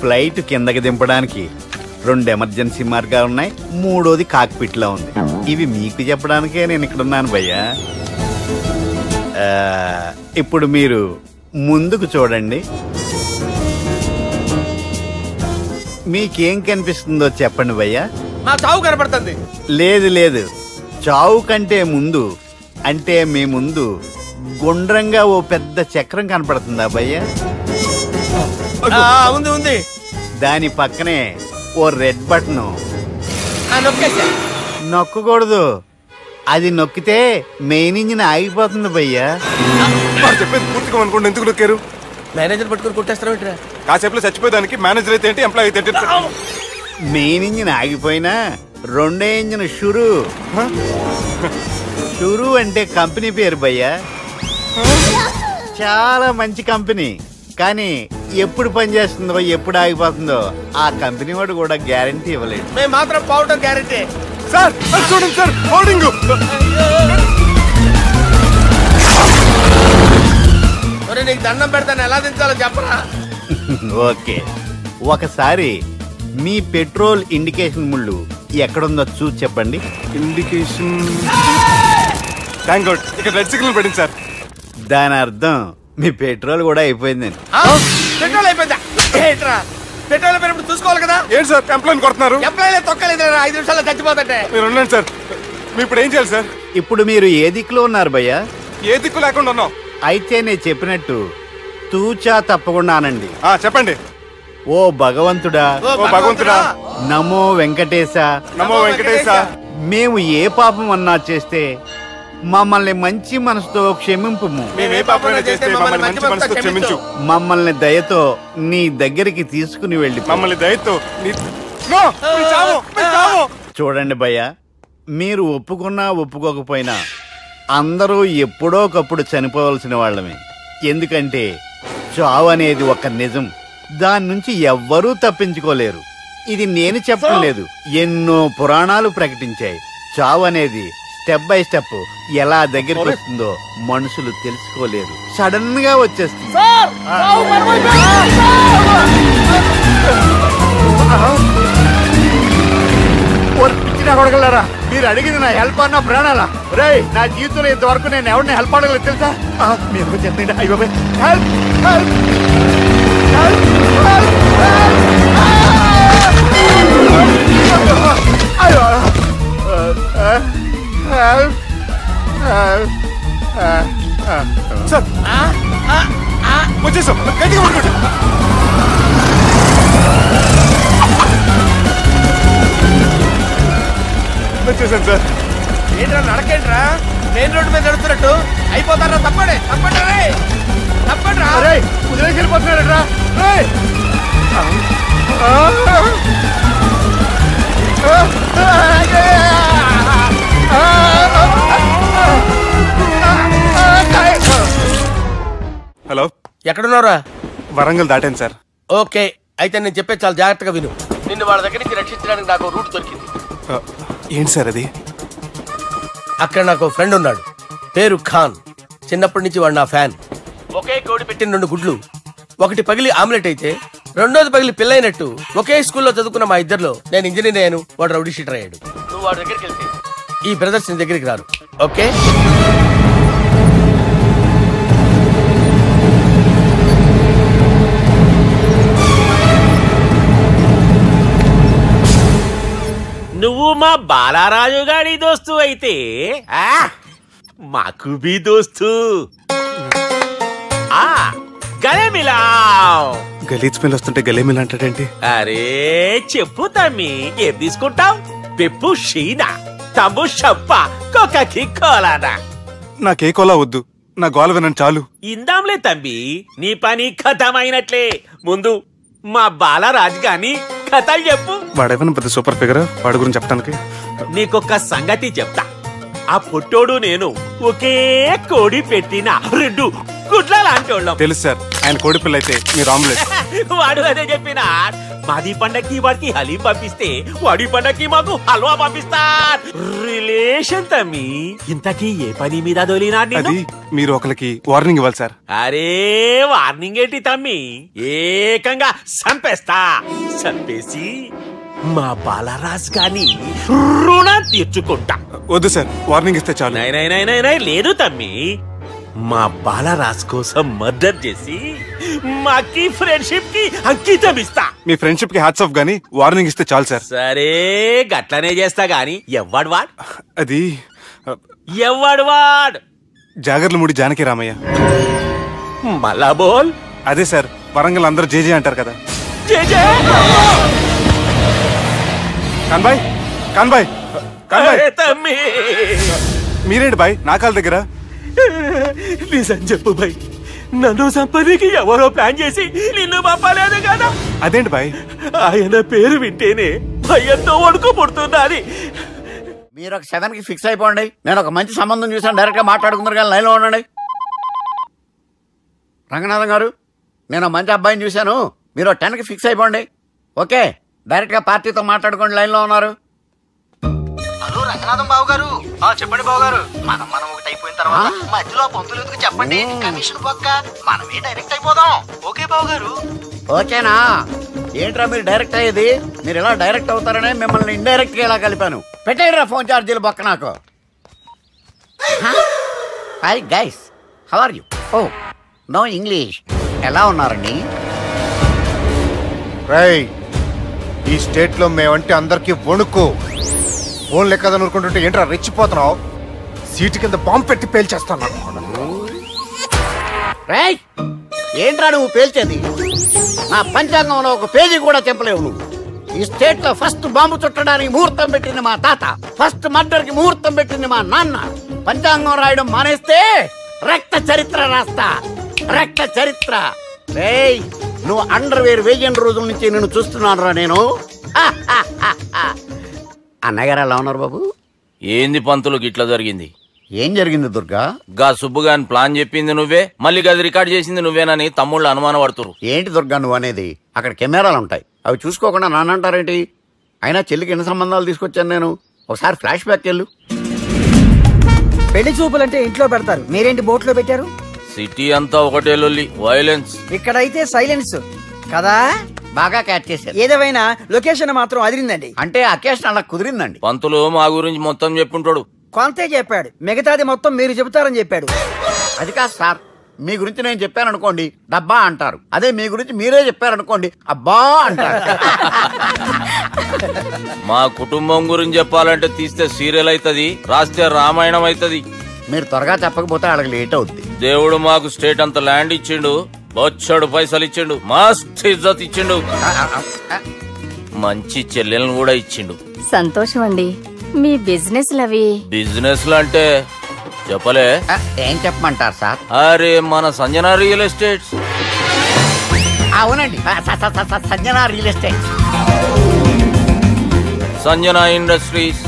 ఫ్లైట్ కిందకి దింపడానికి 2 ఎమర్జెన్సీ మార్గాలు ఉన్నాయి. 3వది కాక్పిట్ లో ఉంది. ఇవి మీకు చెప్పడానికే నేను ఇక్కడ ఉన్నాను భయ్యా. ఇప్పుడు మీరు ముందుకు చూడండి. మీకేం కనిపిస్తుందో చెప్పండి భయ్యా. మా చావు కనపడుతుంది. లేదు లేదు, చావు కంటే ముందు అంటే మీ ముందు గుండ్రంగా ఓ పెద్ద చక్రం కనపడుతుందా భయ్యా? ఉంది ఉంది. దాని పక్కనే ఓ రెడ్ బటన్. నొక్కకూడదు. అది నొక్కితే మెయిన్ ఇంజిన్ ఆగిపోతుంది భయ్యా. చెప్పేది పూర్తిగా అనుకోండి. ఎందుకు నొక్కారు? మేనేజర్ పట్టుకుని కొట్టేస్తారా? కాసేపులో చచ్చిపోయేదానికి మేనేజర్ అయితే ఏంటి, ఎంప్లాయ్ అయితే ఏంటి? మెయిన్ ఇంజిన్ ఆగిపోయినా 2వ ఇంజిన్ షురు. షురు అంటే కంపెనీ పేరు భయ్యా. చాలా మంచి కంపెనీ. కానీ ఎప్పుడు పనిచేస్తుందో ఎప్పుడు ఆగిపోతుందో ఆ కంపెనీ వాడు కూడా గ్యారంటీ ఇవ్వలేదు. మేము మాత్రం పోవడం గ్యారంటీ. సార్ చూడండి సార్, హోర్డింగ్. నీకు దండం పెడతాను, ఎలా దించాలో చెప్పరా? ఓకే, ఒకసారి మీ పెట్రోల్ ఇండికేషన్ ముళ్ళు ఎక్కడుందో చూసి చెప్పండి. ఇండికేషన్ థ్యాంక్ గాడ్, ఇక్కడ రెడ్ సిగ్నల్ పడింది సార్. దాని అర్థం మీ పెట్రోల్ కూడా అయిపోయిందండి. పెట్రోల్ అయిపోయిందా? పెట్రోల్ అయిపోయినప్పుడు చూసుకోవాలి కదా. ఏంటి సార్ ఎంప్లాయ్ కొడుతున్నారు? ఎంప్లాయ్ తొక్కలేదు, 5 నిమిషాల్లో చచ్చిపోతుంటే. మీరు ఉండండి సార్. మీరు ఇప్పుడు ఏం చేయాలి సార్? ఇప్పుడు మీరు ఏ దిక్కులో ఉన్నారు భయ్యా? ఏ దిక్కు లేకుండా ఉన్నాం. అయితే నేను చెప్పినట్టు తూచా తప్పకుండా అనండి. చెప్పండి. ఓ భగవంతుడా, ఓ భగవంతుడా, నమో వెంకటేశ, నమో వెంకటేశ. మేము ఏ పాపం అన్నా చేస్తే మమ్మల్ని మంచి మనసుతో క్షమింపు. మమ్మల్ని దయతో నీ దగ్గరికి తీసుకుని వెళ్ళి మమ్మల్ని దయతో చూడండి భయ్యా, మీరు ఒప్పుకున్నా ఒప్పుకోకపోయినా అందరూ ఎప్పుడో ఒకప్పుడు చనిపోవలసిన వాళ్ళమే. ఎందుకంటే చావు అనేది ఒక నిజం. దాని నుంచి ఎవ్వరూ తప్పించుకోలేరు. ఇది నేను చెప్పడం లేదు, ఎన్నో పురాణాలు ప్రకటించాయి. చావు అనేది స్టెప్ బై స్టెప్ ఎలా దగ్గరికి వస్తుందో మనుషులు తెలుసుకోలేరు. సడన్ గా వచ్చేస్తుంది. కొడగలరా, మీరు అడిగింది నా హెల్ప్ అన్న ప్రాణాలా? రే, నా జీవితంలో ఇంతవరకు నేను ఎవరిని హెల్ప్ అడగలేదు తెలుసా? మీరు చెప్పండి. అయ్యో హెల్ప్ హెల్ప్ సార్ వచ్చేసాం. గట్టిగా పడుకోండి. వచ్చేసాను సార్. ఏంట్రా నడకేంట్రా? మెయిన్ రోడ్డు మీద నడుస్తున్నట్టు అయిపోతారా? తప్పండి తప్పండి రే, తప్పండి రా. వదిలేసి వెళ్ళిపోతున్నారా? హలో, ఎక్కడున్నారా? వరంగల్ దాటాను సార్. ఓకే, అయితే నేను చెప్పే చాలా జాగ్రత్తగా విను. నిన్ను వాళ్ళ దగ్గర నుంచి రక్షించడానికి నాకు రూట్ దొరికింది. ఏంటి సార్ అది? అక్కడ నాకు ఫ్రెండ్ ఉన్నాడు, పేరు ఖాన్. చిన్నప్పటి నుంచి వాడు నా ఫ్యాన్. ఒకే కోడి పెట్టిన 2 గుడ్లు, ఒకటి పగిలి ఆమ్లెట్ అయితే రెండోది పగిలి పిల్లైనట్టు ఒకే స్కూల్లో చదువుకున్న మా ఇద్దరిలో నేను ఇంజనీర్ అయ్యాను, వాడు రౌడీ షీటర్ అయ్యాడు. నువ్వు వాడి దగ్గరికి వెళ్తే ఈ బ్రదర్స్ నీ దగ్గరికి రారు. ఓకే, నువ్వు మా బాలారాజు గారి దోస్తు అయితే మాకు బి దోస్తు. గలే మిలావ్. గలీజ్ స్మెల్ వస్తుంటే గలే మిలా అంటాడేంటి? అరే చెప్పు తమ్మి, ఏం తీసుకుంటావు? పెప్పు షీనా, తమ్ము షప్ప, కొకకి కోలానా? నాకే కోలా వద్దు, నా గోల వినండి చాలు. ఇందాంలే తంబి, నీ పని ఖతమైనట్లే. ముందు మా బాలరాజ్ గాని కథలు చెప్పు. వాడేమైనా పెద్ద సూపర్ ఫిగర్, వాడి గురించి చెప్పడానికి. నీకొక సంగతి చెప్తా. ఆ పుట్టోడు నేను ఒకే కోడి పెట్టిన 2 గుడ్ల లాంటి వాళ్ళం. తెలుసు సార్, ఆయన కోడి పిల్ల అయితే మీరు ఆమ్లెట్. వాడు అదే చెప్పిన. మాది పండక్కి వాడికి హలీం పంపిస్తే వాడి పండక్కి మాకు హల్వా పంపిస్తా. రిలేషన్ తమ్మి. ఇంతకీ ఏ పని మీద దొలినా? అది మీరు ఒకరికి వార్నింగ్ ఇవ్వాలి సార్. అరే వార్నింగ్ ఏంటి తమ్మి, ఏకంగా చంపేస్తా. చంపేసి మా బాలరాజ్ గాని రుణం తీర్చుకుంటా. వద్దు సార్, వార్నింగ్ ఇస్తే చాలు. లేదు తమ్మి, మా బాలరాజ్ కోసం మర్డర్ చేసి మాకి ఫ్రెండ్షిప్ కి అంకితం ఇస్తా. మీ ఫ్రెండ్షిప్ కి హ్యాట్స్ ఆఫ్ గానీ వార్నింగ్ ఇస్తే చాలు సార్. సరే గట్లనే చేస్తా గాని ఎవ్వడు వాడు? అది ఎవ్వడు వాడు? జాగర్లమూడి జానకి రామయ్య. మళ్ళా బోల్. అదే సార్, వరంగల్ అందరూ జేజే అంటారు కదా. జేజే కాన్బాయ్, కాన్బాయ్, కాన్బాయ్. తమ్మి మీరేంటి బాయ్ నా కాళ్ళ దగ్గర? నిజం చెప్పు బాయ్, నన్ను సంపదకి ఎవరో ప్లాన్ చేసి నిన్ను పంపలేదు కదా? అదేంటి బాయ్? ఆయన పేరు వింటేనే భయంతో వణుకు పుడుతున్నది. మీరు ఒక 7కి ఫిక్స్ అయిపోండి. నేను ఒక మంచి సంబంధం చూసాను, డైరెక్ట్ గా మాట్లాడుకున్నారు కానీ లైన్లో ఉండండి. రంగనాథం గారు, నేను మంచి అబ్బాయిని చూశాను, మీరు 10కి ఫిక్స్ అయిపోండి. ఓకే, డైరెక్ట్ గా పార్టీతో మాట్లాడుకోండి. లైన్లో ఉన్నారు. హలో రంగనాథం బాబు గారు. చెప్పండి బాబు గారు. మనం ఒకటి అయిపోయిన తర్వాత మధ్యలో పంతులు ఎందుకు చెప్పండి, కమిషన్ పక్క మనమే డైరెక్ట్ అయిపోదాం. ఓకే బాబు గారు. ఓకేనా? ఏంట్రా మీరు డైరెక్ట్ అయ్యేది? మీరు ఇలా డైరెక్ట్ అవుతారనే మిమ్మల్ని ఇండైరెక్ట్ గా ఇలా కలిపాను. పెట్టేయరా ఫోన్ ఛార్జీలు బొక్క నాకు. Hi guys, how are you? Oh no English. ఎలా ఉన్నారండి? రేయ్, ఈ స్టేట్ లో మేమంటే అందరికి వణుకు. ఫోన్ లెక్క అనుకుంటుంటే ఏంట్రా రెచ్చిపోతున్నావు? సీటు కింద బాంబు పెట్టి పేల్చేస్తాను. రేయ్, ఏంట్రా నువ్వు పేల్చేది? నా పంచాంగంలో ఒక పేజీ కూడా చెప్పలేవు నువ్వు. ఈ స్టేట్ లో ఫస్ట్ బాంబు చుట్టడానికి ముహూర్తం పెట్టింది మా తాత, ఫస్ట్ మర్డర్ కి ముహూర్తం పెట్టింది మా నాన్న. పంచాంగం రాయడం మానేస్తే రక్త చరిత్ర రాస్తా, రక్త చరిత్ర. రేయ్, నువ్వు అండర్వేర్ వేయని రోజుల నుంచి నేను చూస్తున్నాను రా నేను. అన్నగారు ఎలా ఉన్నారు బాబు? ఏంది పంతులు గిట్లా జరిగింది? ఏం జరిగింది దుర్గా? గా సుబ్బుగాని ప్లాన్ చెప్పింది నువ్వే, మళ్ళీ గది రికార్డ్ చేసింది నువ్వేనని తమ్ముళ్ళు అనుమానం పడుతురు. ఏంటి దుర్గా నువ్వు అనేది? అక్కడ కెమెరాలు ఉంటాయి, అవి చూసుకోకుండా నాన్నంటారేంటి? అయినా చెల్లికి ఎన్ని సంబంధాలు తీసుకొచ్చాను నేను. ఒకసారి ఫ్లాష్ బ్యాక్ వెళ్ళు. పెళ్లి చూపులంటే ఇంట్లో పెడతారు, మీరేంటి బోట్లో పెట్టారు? సిటీ అంతా ఒకటే లొల్లి, వైలెన్స్. ఇక్కడైతే సైలెన్స్ కదా. బాగా క్యాచ్ చేశారు. ఏదేమైనా లొకేషన్ మాత్రం అదిరిందండి. అంటే అకేషన్ అలా కుదిరిందండి. పంతులు మా గురించి మొత్తం చెప్పుంటాడు. కొంతే చెప్పాడు, మిగతాది మొత్తం మీరు చెబుతారని చెప్పాడు. అది కాదు సార్, మీ గురించి నేను చెప్పాను అనుకోండి డబ్బా అంటారు, అదే మీ గురించి మీరే చెప్పారనుకోండి అబ్బా అంటారు. మా కుటుంబం గురించి చెప్పాలంటే తీస్తే సీరియల్ అవుతుంది, రాస్తే రామాయణం అవుతుంది. మీరు త్వరగా చెప్పకపోతే వాళ్ళకి లేట్ అవుద్ది. దేవుడు మాకు స్టేట్ అంత ల్యాండ్ ఇచ్చిండు, బొచ్చడు పైసలు ఇచ్చిండు, మస్త్ ఇజ్జత్ ఇచ్చిండు, మంచి చెల్లెలను కూడా ఇచ్చిండు. సంతోషం అండి. మీ బిజినెస్ లవి బిజినెస్ అంటే చెప్పలే. ఏం చెప్పమంటారు సార్? అరే మన సంజన రియల్ ఎస్టేట్స్. అవునండి, Sanjana real estate, Sanjana industries,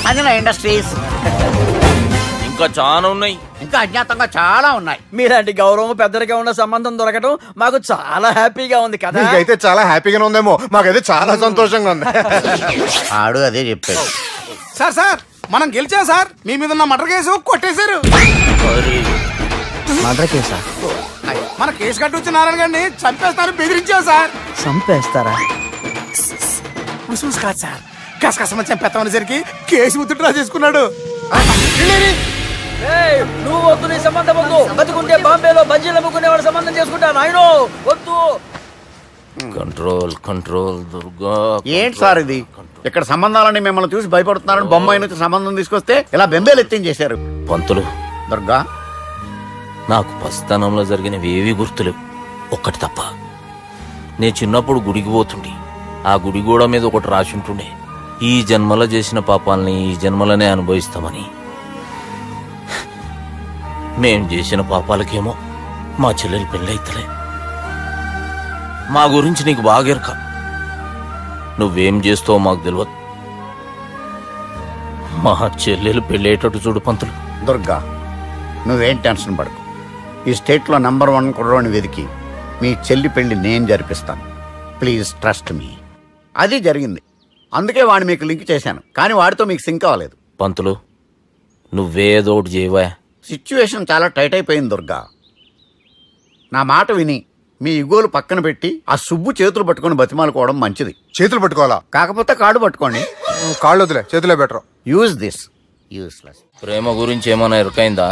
Sanjana industries. ఇంకా చాలా ఉన్నాయి, ఇంకా అజ్ఞాతంగా చాలా ఉన్నాయి. మీలాంటి గౌరవం పెద్దరిగా ఉన్న సంబంధం దొరకడం మాకు చాలా హ్యాపీగా ఉంది కదా. మీకైతే చాలా హ్యాపీగానే ఉందేమో, మాకైతే చాలా సంతోషంగా ఉంది. ఆడు అదే చెప్పాడు. సార్ సార్ మనం గెలిచాం సార్, మీ మీద ఉన్న మర్డర్ కేసు కొట్టేశారు. మర్డర్ కేసా? మన కేసు కట్టి నారాయణ గారిని చంపేస్తారని బెదిరించాం సార్. చంపేస్తారా? చూసి కాదు సార్, కసకసమని చంపేస్తామనేసరికి కేసు విత్డ్రా చేసుకున్నాడు. నువ్వు వద్దు, నీ సంబంధం వద్దు. బతుకుంటే బాంబేలో బజ్జీలు అమ్ముకునే వాడు సంబంధం చేసుకుంటా నాయనో, వద్దు. Control control Durga. ఏంటి సార్ ఇది? ఇక్కడ సంబంధాలని మిమ్మల్ని చూసి భయపడుతున్నారని బొమ్మాయి నుంచి సంబంధం తీసుకొస్తే ఇలా బెంబేలు ఎత్తించేశారు. పంతులు దుర్గా, నాకు పసితనంలో జరిగినవి ఏవి గుర్తులేవు, ఒక్కటి తప్ప. నేను చిన్నప్పుడు గుడికి పోతుండే, ఆ గుడి గోడ మీద ఒకటి రాసి ఉంటుండే, ఈ జన్మలో చేసిన పాపాలని ఈ జన్మలనే అనుభవిస్తామని. మేం చేసిన పాపాలకేమో మా చెల్లెలు పెళ్ళైతలే, మా గురించి నీకు బాగా ఎరక. నువ్వేం చేస్తావో మాకు తెలియదు. మా చెల్లెలు పెళ్ళేటట్టు చూడు పంతులు. దుర్గా, నువ్వేం టెన్షన్ పడకు. ఈ స్టేట్లో నంబర్ 1 కుర్రోని వెతికి మీ చెల్లి పెళ్లి నేను జరిపిస్తాను. Please trust me. అది జరిగింది, అందుకే వాడిని మీకు లింక్ చేశాను. కానీ వాడితో మీకు సింక్ అవ్వలేదు. పంతులు, నువ్వేదో ఒకటి చేయవా. సిచ్యువేషన్ చాలా టైట్ అయిపోయింది దుర్గా. నా మాట విని మీ ఇగోలు పక్కన పెట్టి ఆ సుబ్బు చేతులు పట్టుకొని బతిమాలుకోవడం మంచిది. చేతులు పట్టుకోవాలా? కాకపోతే కాడు పట్టుకోండి. కాళ్ళు వదిలే, చేతులే బెటర్. Use this. యూస్లెస్. ప్రేమ గురించి ఏమైనా ఎరకైందా?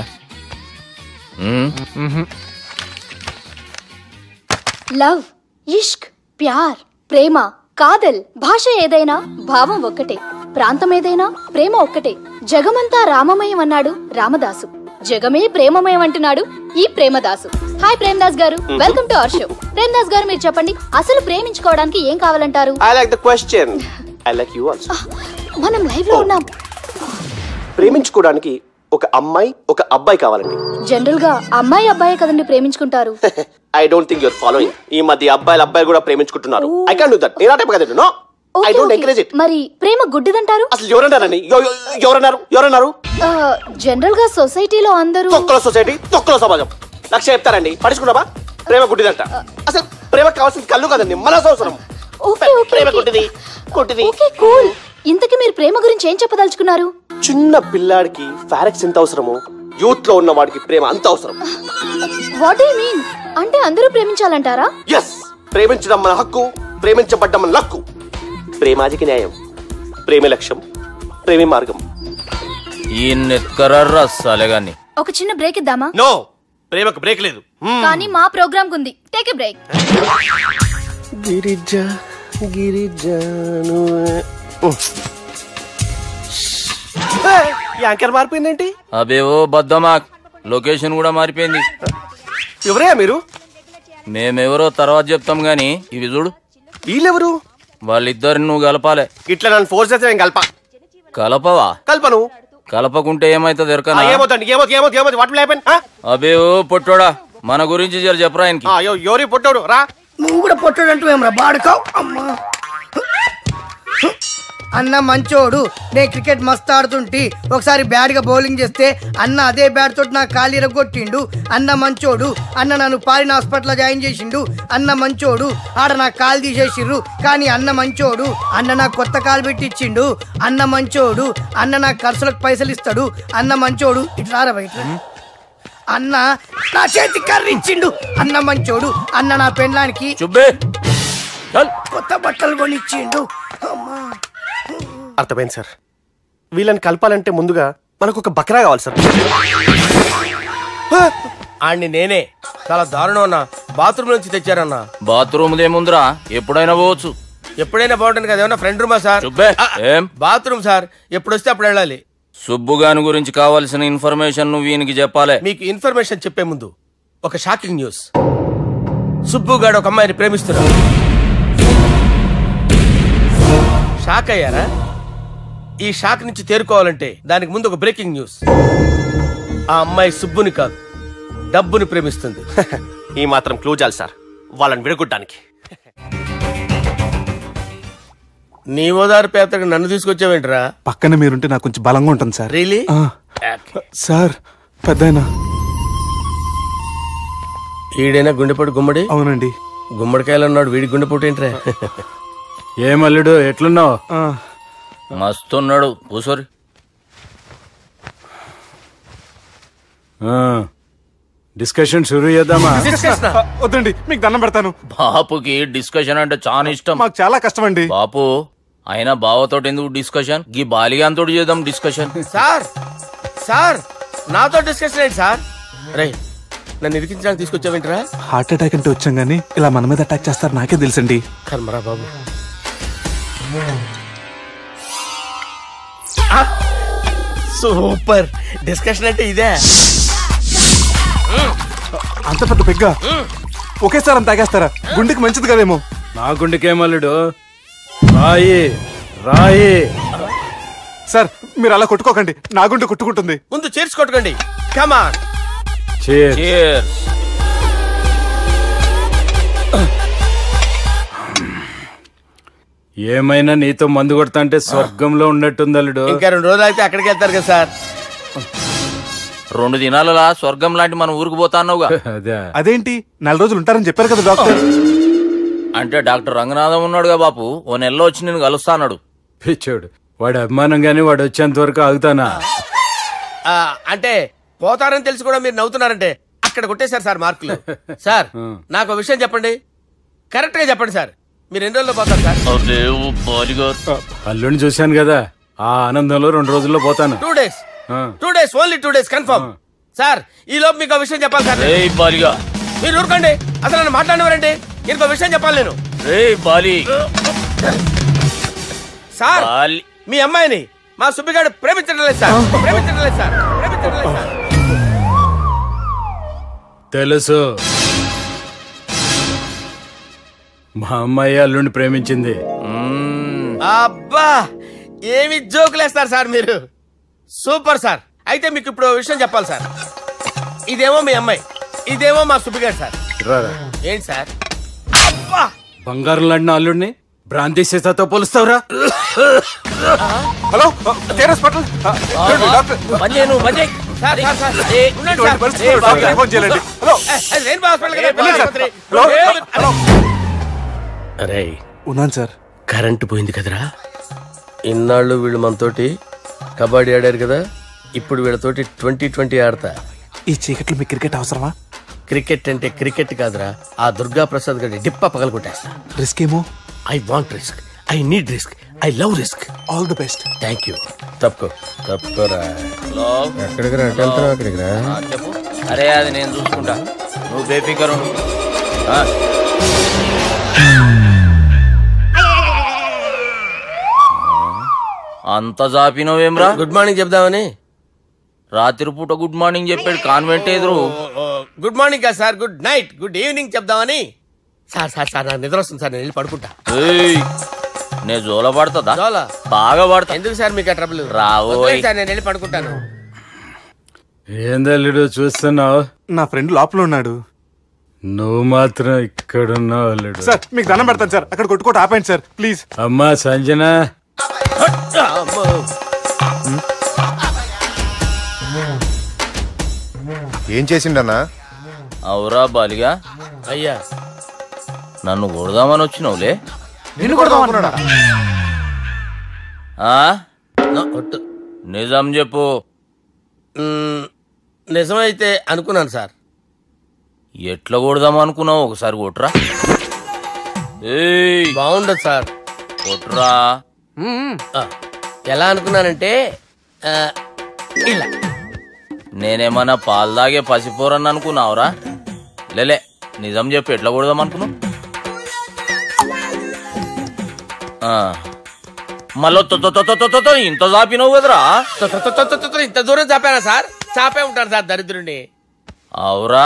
లవ్, ఇష్క్, ప్యార్, ప్రేమ, కాదల్ భాష ఏదైనా భావం ఒక్కటే, ప్రాంతం ఏదైనా ప్రేమ ఒక్కటే. జగమంతా రామమయం అన్నాడు రామదాసు, జగమే ప్రేమమయం అంటున్నాడు ఈ ప్రేమదాసు. హాయ్ ప్రేమదాస్ గారు, welcome to our show. Premadasa గారు, మీరు చెప్పండి, అసలు ప్రేమించుకోవడానికి ఏం కావాలంటారు? I like the question. I like you also. మనం లైవ్ లో ఉన్నాం. ప్రేమించుకోవడానికి ఒక అమ్మాయి ఒక అబ్బాయి కావాలండి. జనరల్ గా అమ్మాయి అబ్బాయి కదండి ప్రేమించుకుంటారు. I don't think your following. ఈ మధ్య అబ్బాయిలు కూడా ప్రేమించుకుంటున్నారు. I can't do that. నేను ఆ టైప్ కదండి. No, I don't encourage it. మరి ప్రేమ గుడ్డిదంటారు? అసలు ఎవరన్నారండి? ఎవరన్నారు? జనరల్ గా సొసైటీలో అందరూ తొక్కలో సొసైటీ, తొక్కలో సమాజం లక్ష్య చెప్తారండి. పడుచుకున్నావా? ప్రేమ గుడ్డిదంట. అసలు ప్రేమ కావాల్సింది కళ్ళు కదండి, మనసు అవసరం. ప్రేమ గుడ్డిది. Okay, cool. ఇంతకీ మీరు ప్రేమ గురించి ఏం చెప్పదలుచుకున్నారు? చిన్న పిల్లాడికి ఫారెక్స్ ఎంత అవసరమో యూత్ లో ఉన్న వాడికి ప్రేమ అంత అవసరం. What do you mean? అంటే అందరూ ప్రేమించాలంటారా? yes, ప్రేమించడం మన హక్కు, ప్రేమించబడ్డం మన లక్కు. ప్రేమాజికి న్యాయం, ప్రేమే లక్ష్యం, ప్రేమే మార్గం. ఈ నెత్కరర్రా సాలేగాన్ని. ఒక చిన్న బ్రేక్ ఇద్దామా? నో, ప్రేమకు బ్రేక్ లేదు. కానీ మా ప్రోగ్రామ్ కుంది. Take a break. Girija anchor మారిపోయిందేంటి? అబేవో బద్దమాక్, లొకేషన్ కూడా మారిపోయింది. ఎవరయ్యా మీరు? మేమెవరో తర్వాత చెప్తాం గాని ఇవి చూడు. వీళ్ళెవరు? వాళ్ళిద్దరిని నువ్వు కలపాలే. ఇట్లా నన్ను ఫోర్స్ చేస్తే నేను కలపవా? కల్పను. కలపకుంటే ఏమైతుంది ఎరకనా? అబేవో పొట్టోడా, మన గురించి జర చెప్పరా ఆయనకి. ఎవరి పొట్టోడు రా. నువ్వు కూడా పొట్టాడు అంటూ ఏమరా బాడుకావు. అమ్మా అన్న మంచోడు, నేను క్రికెట్ మస్తు ఆడుతుంటి, ఒకసారి బ్యాట్ గా బౌలింగ్ చేస్తే అన్న అదే బ్యాట్ తోటి నా కాలు ఇరగొట్టిండు. అన్న మంచోడు, అన్న నన్ను పాలిన హాస్పిటల్ జాయిన్ చేసిండు. అన్న మంచోడు, ఆడ నా కాలు తీసేసిర్రు కానీ అన్న మంచోడు, అన్న నాకు కొత్త కాలు పెట్టిచ్చిండు. అన్న మంచోడు, అన్న నాకు ఖర్చులకు పైసలు ఇస్తాడు. అన్న మంచోడు, ఇట్లా బయట అన్న నా చేతి కర్రీ ఇచ్చిండు. అన్న మంచోడు, అన్న నా పెండ్లానికి కొత్త బట్టలు కొనిచ్చిండు. అర్థమైంది సార్. వీళ్ళని కలపాలంటే ముందుగా మనకు ఒక బక్రా కావాలి సార్. ఆడిని నేనే చాలా దారుణం అన్న. బాత్రూమ్ నుంచి తెచ్చారన్న. బాత్రూమ్ ఏముందిరా, ఎప్పుడైనా పోవచ్చు. ఎప్పుడైనా బాగుంటుంది కదా. ఏమన్నా ఫ్రెండ్ రూమా సార్? ఏం బాత్రూమ్ సార్, ఎప్పుడు వస్తే అప్పుడు వెళ్ళాలి. సుబ్బుగాని గురించి కావాల్సిన ఇన్ఫర్మేషన్ నువ్వు ఈయనకి చెప్పాలి. మీకు ఇన్ఫర్మేషన్ చెప్పే ముందు ఒక షాకింగ్ న్యూస్. సుబ్బుగాడు ఒక అమ్మాయిని ప్రేమిస్తున్నాడు. షాక్ అయ్యారా? ఈ షాక్ నుంచి తేరుకోవాలంటే దానికి ముందు ఒక బ్రేకింగ్ న్యూస్. ఆ అమ్మాయి సుబ్బుని కాదు, డబ్బుని ప్రేమిస్తుంది. ఈ మాత్రం క్లూ చాలు సార్ వాళ్ళని విడగొట్టడానికి. నీ ఓదారు పేదకి నన్ను తీసుకొచ్చావేంట్రా? పక్కన మీరుంటే నాకు కొంచెం బలంగా ఉంటుంది సార్. రియలీ? సార్ పెద్దయినా ఈడైనా గుండెపోటు గుమ్మడి? అవునండి. గుమ్మడికాయలు అన్నాడు, వీడి గుండెపోటు ఏంట్రా? ఏమల్లుడు ఎట్లున్నావు? మస్తున్నాడు కూసోరి. డిస్కషన్ షురూ చేద్దామా? వద్దండి, మీకు దండం పెడతాను. బాపుకి డిస్కషన్ అంటే చాలా ఇష్టం. మాకు చాలా కష్టం అండి. బాపు అయినా బావతోటి ఎందుకు డిస్కషన్? గీ బాలిగాంతో చేద్దాం డిస్కషన్. సార్ సార్ నాతో డిస్కషన్ ఏంటి సార్? రే నన్ను ఇరికించడానికి తీసుకొచ్చావేంట్రా? హార్ట్ అటాక్ అంటే వచ్చాం గానీ ఇలా మన మీద అటాక్ చేస్తారు నాకే తెలుసండి. కర్మరా బాబు. సూపర్ డిస్కషన్ అంటే ఇదే. అంత పెద్ద పెగ్గా ఒకేసారి అంత తాగేస్తారా? గుండెకి మంచిది కదేమో. నా గుండెకేమల్లుడు రాయి రాయి. సార్ మీరు అలా కొట్టుకోకండి, నా గుండె కొట్టుకుంటుంది. ముందు చేర్చి కొట్టుకోండి. కమాన్. ఏమైనా నీతో మందు కొడతా అంటే స్వర్గంలో ఉన్నట్టుంది అల్లుడు. ఇంకా 2 రోజులు అయితే అక్కడికి వెళ్తారు కదా సార్. 2 దినాలలా స్వర్గం లాంటి మనం ఊరికి పోతా అన్నావుగా. అదేంటి 4 రోజులు ఉంటారని చెప్పారు కదా డాక్టర్. అంటే డాక్టర్ రంగనాథం ఉన్నాడుగా బాపు, ఓ నెలలో వచ్చి నేను కలుస్తా అన్నాడు. పిచ్చోడు, వాడు అభిమానం గాని వాడు వచ్చేంత వరకు ఆగుతానా? అంటే పోతారని తెలిసి కూడా మీరు నవ్వుతున్నారంటే అక్కడ కొట్టేశారు సార్ మార్కులు. సార్ నాకు ఒక విషయం చెప్పండి, కరెక్ట్ గా చెప్పండి సార్, మీరు ఎన్ని రోజుల్లో పోతారు సార్? అల్లుడిని చూశాను కదా, ఆ ఆనందంలో 2 రోజుల్లో పోతాను. 2 days, 2 days, only 2 days confirm. Sir ఈ లోపు మీకు విషయం చెప్పాలి సార్. మీరు ఊరుకోండి, అసలు నన్ను మాట్లాడినవారండి, ఇంకో విషయం చెప్పాలి నేను. సార్ మీ అమ్మాయిని మా సుబ్బిగాడు ప్రేమించడం లేదు సార్, ప్రేమించడం లేదు సార్, ప్రేమించడం లేదు సార్. తెలుసు, మా అమ్మాయి అల్లుడిని ప్రేమించింది. అబ్బా ఏమి జోకులేస్తారు సార్ మీరు, సూపర్ సార్. అయితే మీకు ఇప్పుడు విషయం చెప్పాలి సార్. ఇదేమో మీ అమ్మాయి, ఇదేమో మా సుబ్బిగాడు సార్. ఏంటి సార్? అబ్బా బంగారం లాంటి అల్లుడిని భ్రాంతి సీతతో పోలుస్తావురా? హలో హాస్పిటల్ అరే ఉన్నాను సార్. కరెంటు పోయింది కదరా, ఇన్నాళ్ళు వీళ్ళు మనతోటి కబడ్డీ ఆడారు కదా, ఇప్పుడు వీళ్ళతోటి 2020 ఆడతా. ఈ చీకట్లో మీకు క్రికెట్ అవసరమా? క్రికెట్ అంటే క్రికెట్ కాదురా, ఆ దుర్గా ప్రసాద్ గారి డిప్ప పగల కొట్టేస్తా. రిస్క్ ఏమో. I want risk, I need risk, I love risk. All the best. Thank you. తప్పుకోరా. ఎక్కడికి రా, వెళ్తారా అక్కడికి రా. చెప్పు. అరే అది నేను చూసుకుంటా, నువ్వు బేఫికర్ ఉండు. అంత జాపినవేమ్రా? గుడ్ మార్నింగ్ చెప్దామని. రాత్రి పూట గుడ్ మార్నింగ్ చెప్పాడు కాన్వెంట్ ఎదురు. గుడ్ మార్నింగ్ కాదు sir, good night, good evening చెప్దామని. సార్ సార్ సార్ నాకు నిద్ర వస్తుంది సార్, నేను వెళ్ళి పడుకుంటా. నేను జోల పడుతుందా? జోల బాగా పడతా. ఎందుకు సార్ మీకు ఆ ట్రబుల్? రావు సార్, నేను వెళ్ళి పడుకుంటాను. ఏందల్లుడు చూస్తున్నావు? నా ఫ్రెండ్ లోపల ఉన్నాడు. నువ్వు మాత్రం ఇక్కడున్నావు అల్లుడు. సార్ మీకు దండం పెడతాను సార్, అక్కడ కొట్టుకోట ఆపండి సార్ ప్లీజ్. అమ్మా సంజన, ఏం చేసిండన్నా? అవురా బాలిగా, అయ్యా నన్ను కొడదామని వచ్చినావులే. నిన్ను కొడదామన్నాడా? నిజం చెప్పు. నిజమైతే అనుకున్నాను సార్. ఎట్లా కొడదాం అనుకున్నావు? ఒకసారి కొట్రా. బాగుండదు సార్, కొట్రా. ఎలా అనుకున్నానంటే ఇలా. నేనేమన్నా పాలు తాగే పసిపోరని అనుకున్నావురా? లేలే, నిజం చెప్పు, ఎట్లా కొడదాం అనుకున్నావు? మళ్ళీ ఇంత చాపినావు కదరా? ఇంత దూరం చాపానా సార్? చాపే ఉంటాను సార్ దరిద్రుడిని. అవురా,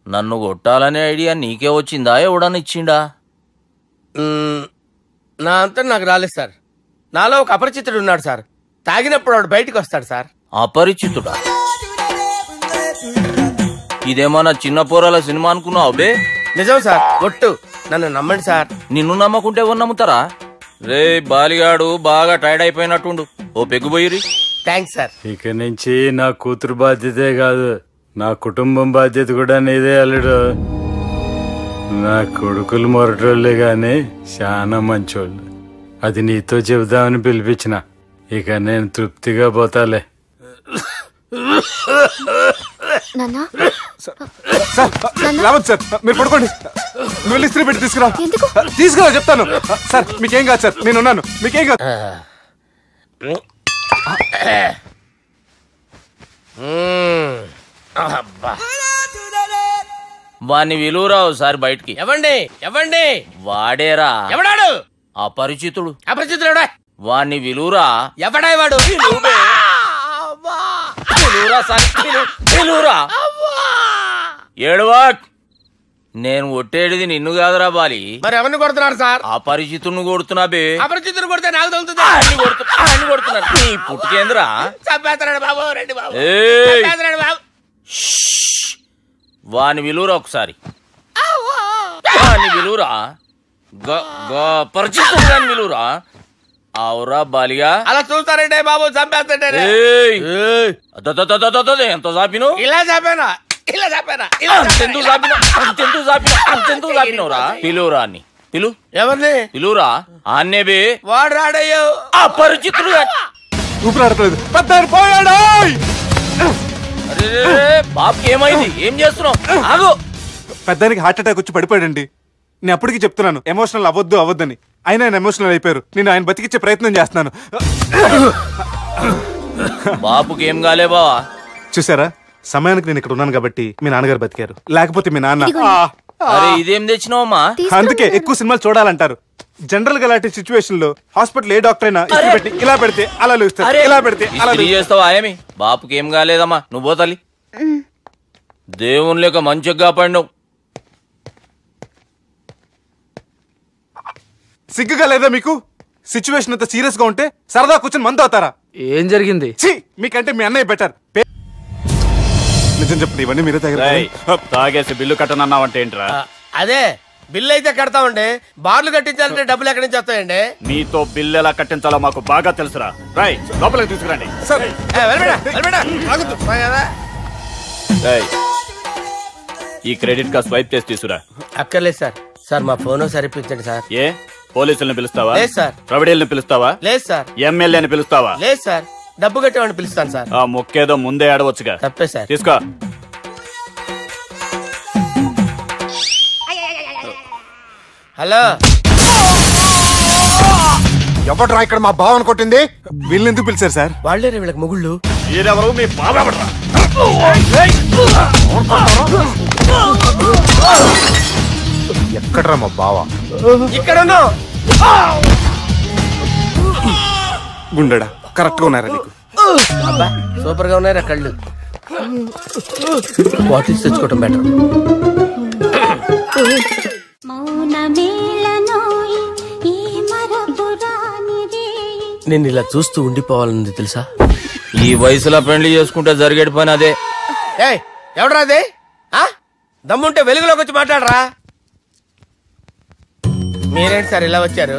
నన్ను కొట్టాలనే ఐడియా నీకే వచ్చిందా? ఎవడని ఇచ్చిండా? నా అంతా నాకు రాలేదు సార్. నాలో ఒక అపరిచితుడు ఉన్నాడు సార్, తాగినప్పుడు వాడు బయటకు వస్తాడు సార్. అపరిచితుడా? ఇదేమన్నా చిన్న పోరాల సినిమా అనుకున్నావు బే? నిజం సార్, ఒట్టు, నన్ను నమ్మండి సార్. నిన్ను నమ్మకుంటే ఎవరు నమ్ముతారా? రే బాలిగాడు బాగా టైర్డ్ అయిపోయినట్టుండు, ఓ పెగ్గుబోయిరి. Thanks sir. ఇక నుంచి నా కూతురు బాధ్యతే కాదు, నా కుటుంబం బాధ్యత కూడా నీదే అల్లుడు. నా కొడుకులు మొరటోళ్లే గాని చాలా మంచోళ్ళు. అది నీతో చెబుదామని పిలిపించిన. ఇక నేను తృప్తిగా పోతాలే. సార్ మీరు పడుకోండి, నువ్వు ఇస్త్రీ పెట్టి తీసుకురా. తీసుకురా చెప్తాను. సార్ మీకేం కాదు సార్, నేను ఉన్నాను, మీకేం కాదు. వాణ్ణి విలువరా ఒకసారి బయటికి. ఎవండి ఎవండి? వాడేరా. ఎవడాడు? అపరిచితుడు. అపరిచితుడు ఎవడా? వాణ్ణి విలువరా. ఎవడా వాడు? ఏడువా, నేను ఒట్టేడిది నిన్ను కాదురా బాలి. మరి ఎవరిని కొడుతున్నారు సార్? అపరిచితుడిని కొడుతున్నా బే. అపరిచితుడు కొడితే నాకు తగులుతుందా? కొడుతున్నారు నీ పుట్టుకేంద్రా? చంపేస్తున్నాడు బాబు, రండి బాబు. వాని విలువరా ఒకసారి, వాని విలువరా. పరిచితుడు విలువరా అవురా బాలిగా అలా చూస్తారంటే బాబు చంపేస్తాడే ఎంత చాపిను ఇలా చంపానా ఇలా చంపానా అంతెందుకు చాపినవురా పిలువురా అని పిలు ఎవరిని పిలువురా ఆన్నేబి వాడు రాడయ్యో అపరిచితుడు ఊపిరాడట్లేదు పెద్దాయన పోయాడు అరే బాబుకి ఏమైంది ఏం చేస్తున్నావు ఆగు పెద్దానికి హార్ట్ అటాక్ వచ్చి పడిపోయాడండి నేను అప్పటికి చెప్తున్నాను ఎమోషనల్ అవ్వద్దని ఆయన ఎమోషనల్ అయిపోయారు నేను ఆయన బతికిచ్చే ప్రయత్నం చేస్తున్నాను బాబుకి ఏం కాలే బావా చూసారా సమయానికి నేను ఇక్కడ ఉన్నాను కాబట్టి మీ నాన్నగారు బతికారు లేకపోతే మీ నాన్న అరే ఇదేం తెచ్చినావమ్మా అందుకే ఎక్కువ సినిమాలు చూడాలంటారు జనరల్ గా అలాంటి సిచ్యువేషన్ లో హాస్పిటల్ ఏ డాక్టర్ అయినా పెట్టి ఇలా పెడితే అలా లూస్తారు ఇలా పెడితే అలా చేస్తావా ఏమి బాపుకి ఏం కాలేదమ్మా నువ్వు పోతాలి దేవుని లేక మంచిగా పడినావు సిగ్గుగా లేదా మీకు సిచ్యువేషన్ అంత సీరియస్ గా ఉంటే సరదా కూర్చొని మందు అవుతారా ఏం జరిగింది మీకంటే మీ అన్నయ్య బెటర్ నిజం చెప్పండి ఇవన్నీ మీరే తాగేసి బిల్లు కట్టనన్నావంటే ఏంట్రా అదే బిల్లు అయితే కడతామండి బార్లు కట్టించాలంటే డబ్బులు ఎక్కడి నుంచి వస్తాయండి మీతో బిల్లు ఎలా కట్టించాలో మాకు బాగా తెలుసురా రై లోపలికి తీసుకురండి ఈ క్రెడిట్ కార్డ్ స్వైప్ చేసి తీసుకురా అక్కర్లేదు సార్ సార్ మా ఫోన్ సరిపించండి సార్ ఏ పోలీసులను పిలుస్తావా లేదు సార్ ప్రొవిడీలను పిలుస్తావా లేదు సార్ ఎమ్మెల్యేని పిలుస్తావా లేదు సార్ డబ్బు కట్టేవాడిని పిలుస్తాను సార్ ఆ మొక్కేదో ముందే ఆడవచ్చుగా తప్పే సార్ తీసుకో హలో ఎవడ్రా ఇక్కడ మా బావని కొట్టింది వీళ్ళని ఎందుకు పిలిచారు సార్ వాళ్ళేరే వీళ్ళకి మొగుళ్ళు మీరెవరు మీ బాబా ఎక్కడ్రా మా బావ ఇక్కడ ఉన్నావు గుండెడా కరెక్ట్ గా ఉన్నారా నీకు అబ్బా సూపర్ గా ఉన్నారా కళ్ళు బాటిల్స్ తెచ్చుకోవటం బెటర్ నేను ఇలా చూస్తూ ఉండిపోవాలన్నది తెలుసా ఈ వయసులో పెళ్లి చేసుకుంటే జరిగేటి పని అదే ఏయ్ ఎవడరా అదే దమ్ముంటే వెలుగులోకి వచ్చి మాట్లాడరా మీరేంటి సార్ ఇలా వచ్చారు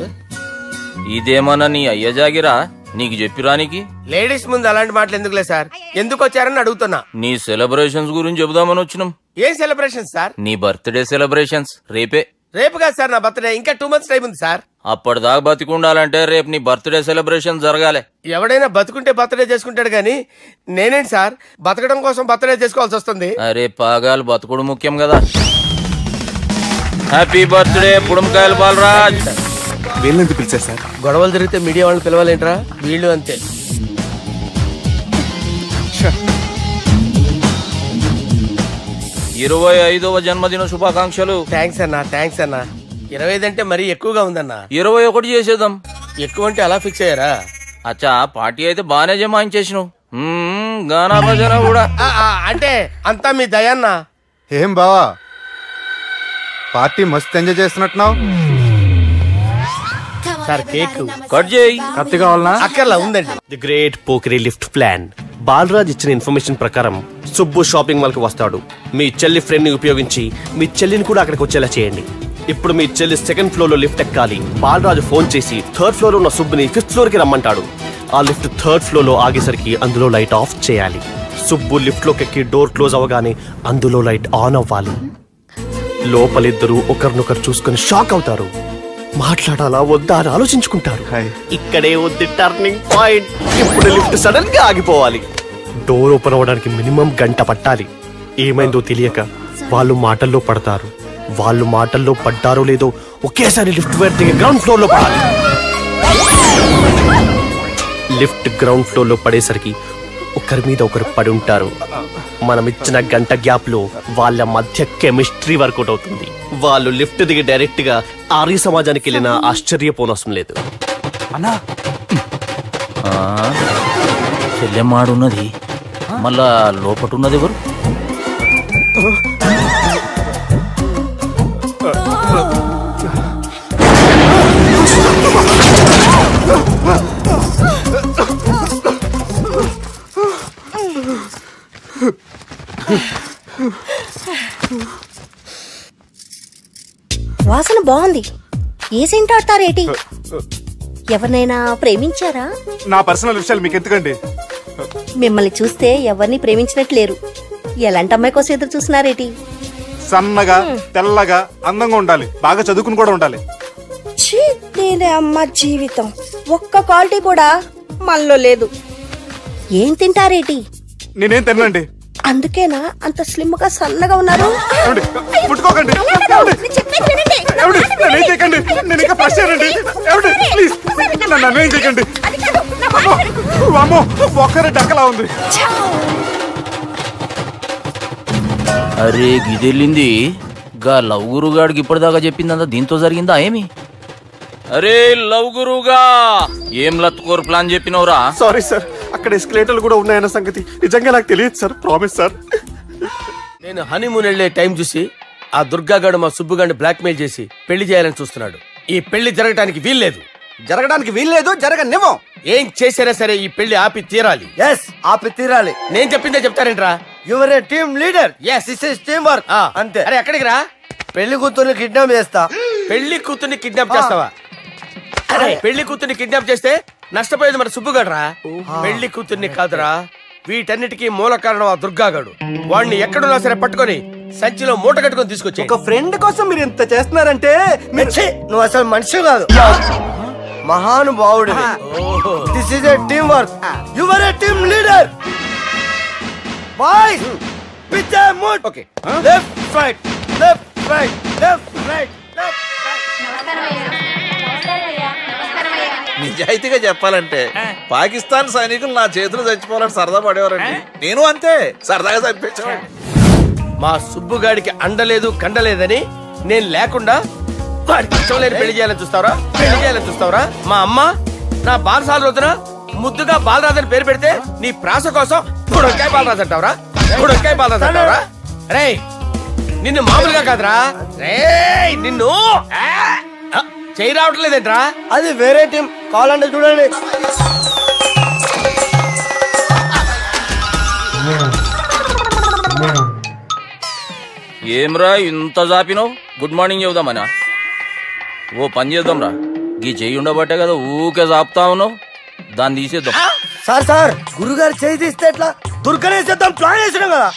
ఇదేమన్నా నీ అయ్య జాగిరా నీకు చెప్పిరానికి లేడీస్ ముందు అలాంటి మాటలు ఎందుకులే సార్ ఎందుకు వచ్చారని అడుగుతున్నా నీ సెలబ్రేషన్స్ గురించి చెబుదామని వచ్చినాం ఏం సెలబ్రేషన్ సార్ నీ బర్త్డే సెలబ్రేషన్స్ రేపే రేపు కాదు సార్ నా బర్త్డే ఇంకా 2 months టైం ఉంది సార్ అప్పటిదాకా బతికుండాలంటే రేపు నీ బర్త్డే సెలబ్రేషన్ జరగాలి ఎవడైనా బతుకుంటే బర్త్డే చేసుకుంటాడు గానీ నేనేంటి సార్ బతకడం కోసం బర్త్డే చేసుకోవాల్సి వస్తుంది అరే పాగాలు బతుకుడు ముఖ్యం కదా హ్యాపీ బర్త్డే పుడుమకాయలు బాలరాజ్ వీళ్ళెందుకు పిలిచారు సార్ గొడవలు జరిగితే మీడియా వాళ్ళని పిలవాలేంట్రా వీళ్ళు అంతే 25వ జన్మదిన శుభాకాంక్షలు థ్యాంక్స్ అన్నా 25 అంటే మరీ ఎక్కువగా ఉందన్నా 21 చేసేద్దాం ఎక్కువ అంటే అలా ఫిక్స్ అయ్యారా అచ్చా పార్టీ అయితే బానే జమాయించేసినావు గానా భజన కూడా అంటే అంతా మీ దయన్నా ఏం బావా పార్టీ మస్తు ఎంజాయ్ చేస్తున్నట్టున్నావు సార్ కేక్ కట్ చేయి కత్తి కావాలనా అక్కర్లా ఉందండి ది గ్రేట్ పోకరీ లిఫ్ట్ ప్లాన్ బాలరాజ్ ఇచ్చిన ఇన్ఫర్మేషన్ ప్రకారం సుబ్బు షాపింగ్ మాల్ కి వస్తాడు మీ చెల్లి ఫ్రెండ్ ని ఉపయోగించి మీ చెల్లిని కూడా అక్కడికి వచ్చేలా చేయండి ఇప్పుడు మీ చెల్లి 2nd ఫ్లోర్ లో లిఫ్ట్ ఎక్కాలి బాలరాజు ఫోన్ చేసి 3rd ఫ్లోర్ లో ఉన్న సుబ్బుని 5th ఫ్లోర్ కి రమ్మంటాడు ఆ లిఫ్ట్ 3rd ఫ్లోర్ లో ఆగేసరికి అందులో లైట్ ఆఫ్ చేయాలి సుబ్బు లిఫ్ట్ లోకి ఎక్కి డోర్ క్లోజ్ అవగానే అందులో లైట్ ఆన్ అవ్వాలి లోపలిద్దరూ ఒకరినొకరు చూసుకుని షాక్ అవుతారు మాట్లాడాలా వద్దా అని ఆలోచించుకుంటారు ఇక్కడే ఉంది టర్నింగ్ పాయింట్ ఇప్పుడు లిఫ్ట్ సడన్ గా ఆగిపోవాలి డోర్ ఓపెన్ అవ్వడానికి మినిమం గంట పట్టాలి ఏమైందో తెలియక వాళ్ళు మాటల్లో పడతారు వాళ్ళు మాటల్లో పడ్డారో లేదో ఒకేసారి లిఫ్ట్ వైర్ దిగి గ్రౌండ్ ఫ్లోర్ లో పడాలి లిఫ్ట్ గ్రౌండ్ ఫ్లోర్ లో పడేసరికి ఒకరి మీద ఒకరు పడి ఉంటారు మనం ఇచ్చిన గంట గ్యాప్ లో వాళ్ళ మధ్య కెమిస్ట్రీ వర్కౌట్ అవుతుంది వాళ్ళు లిఫ్ట్ దిగి డైరెక్ట్ గా ఆర్య సమాజానికి వెళ్ళినా ఆశ్చర్యపోనవసరం లేదు అన్నా చెల్లెమ్మాడున్నది మళ్ళా లోపటున్నది ఎవరు వాసన బాగుంది ఏ సెంట్ ఆడతారేటి? ఎవరినైనా ప్రేమించారా? నా పర్సనల్ విషయాలు మీకు ఎందుకండి? మిమ్మల్ని చూస్తే ఎవరిని ప్రేమించినట్లేరు. ఎలాంటి అమ్మాయి కోసం ఎదురు చూస్తున్నారేటి? సన్నగా తెల్లగా అందంగా ఉండాలి, బాగా చదువుకుని కూడా ఉండాలి. నేనే అమ్మ జీవితం ఒక్క క్వాలిటీ కూడా మనలో లేదు. ఏం తింటారేటి? నేనేం తినండి. అందుకేనా అంత స్లిమ్ గా సన్నగా ఉన్నారు? ముట్టుకోకండి, నేను ఇంకా ఫ్రెష్ అయ్యానండి. ప్లీజ్ నన్ను అన్యాయం చేయకండి. ఒక్కరే డక్కలా ఉంది. అరే గిదెళ్ళింది గా లవ్ గురుగాడికి ఇప్పటిదాకా చెప్పిందంతా దీంతో జరిగిందా ఏమి? అరే లవ్ గురుగా ఏం లత్కోర్ ప్లాన్ చెప్పినవురా? సారీ సార్, అక్కడ ఎస్కలేటర్లు కూడా ఉన్నాయన్న సంగతి నిజంగా నాకు తెలియదు సార్. Promise sir. నేను హనీమూన్ వెళ్లే టైం చూసి ఆ దుర్గాగాడు మా సుబ్బుగాడిని బ్లాక్మెయిల్ చేసి పెళ్లి చేయాలని చూస్తున్నాడు. ఈ పెళ్లి జరగడానికి వీల్లేదు. జరగనివ్వం. ఏం చేసినా సరే ఈ పెళ్లి ఆపి తీరాలి. ఆపి తీరాలి. నేను చెప్పిందే చెప్తారేంట్రా? Your a team leader. This is team work. అంతే. అరే ఎక్కడికి రా? పెళ్లి కూతుర్ని కిడ్నాప్ చేస్తా. పెళ్లి కూతుర్ని కిడ్నాప్ చేస్తావా? అరే పెళ్లి కూతుర్ని కిడ్నాప్ చేస్తే నష్టపోయేది మన సుబ్బుగాడ్రా. పెళ్లి కూతుర్ని కాదురా, వీటన్నిటికీ మూల కారణం ఆ దుర్గాగాడు. వాడిని ఎక్కడున్నా సరే పట్టుకొని సంచిలో మూట కట్టుకొని తీసుకొచ్చి ఒక ఫ్రెండ్ కోసం మీరు ఇంత చేస్తున్నారంటే నువ్వు అసలు మనిషి కాదు, మహానుభావుడు. This is a team work. Your a team leader. Boys pitch move. Okay, left right left right left right left right. నిజాయితీగా చెప్పాలంటే పాకిస్తాన్ సైనికులు నా చేతులు చచ్చిపోవాలని సరదా పడేవారండి. నేను అంతే సరదాగా చంపించేవాడిని. మా సుబ్బుగాడికి అండలేదు కండలేదని నేను లేకుండా వాడికి ఇష్టం లేని పెళ్లి చేయాలని చూస్తావరా? పెళ్లి చేయాలని చూస్తావరా? మా అమ్మ నా బాలసాల రోజున ముద్దుగా బాలరాజు పేరు పెడితే నీ ప్రాస కోసం గుడొక్కాయ బాలరాజు అంటావరా? గుడొక్కాయ బాలరాజు అంటావరా? రే నిన్ను మామూలుగా కాదురా, రే నిన్ను చేయి రావట్లేదేంట్రా? అది వేరే టీం, కావాలంటే చూడండి. ఏమ్రా ఇంత జాపినావు? Good morning చెబుదామనా? ఓ పని చేద్దాంరా, గీ చెయ్యి ఉండబట్టే కదా ఊకే జాపుతా ఉన్నావు, దాన్ని తీసేద్దాం. సార్ గురుగారు చేయి తీస్తే ఎట్లా? దుర్గనేసేద్దాం ప్లాన్ వేసినాం కదా.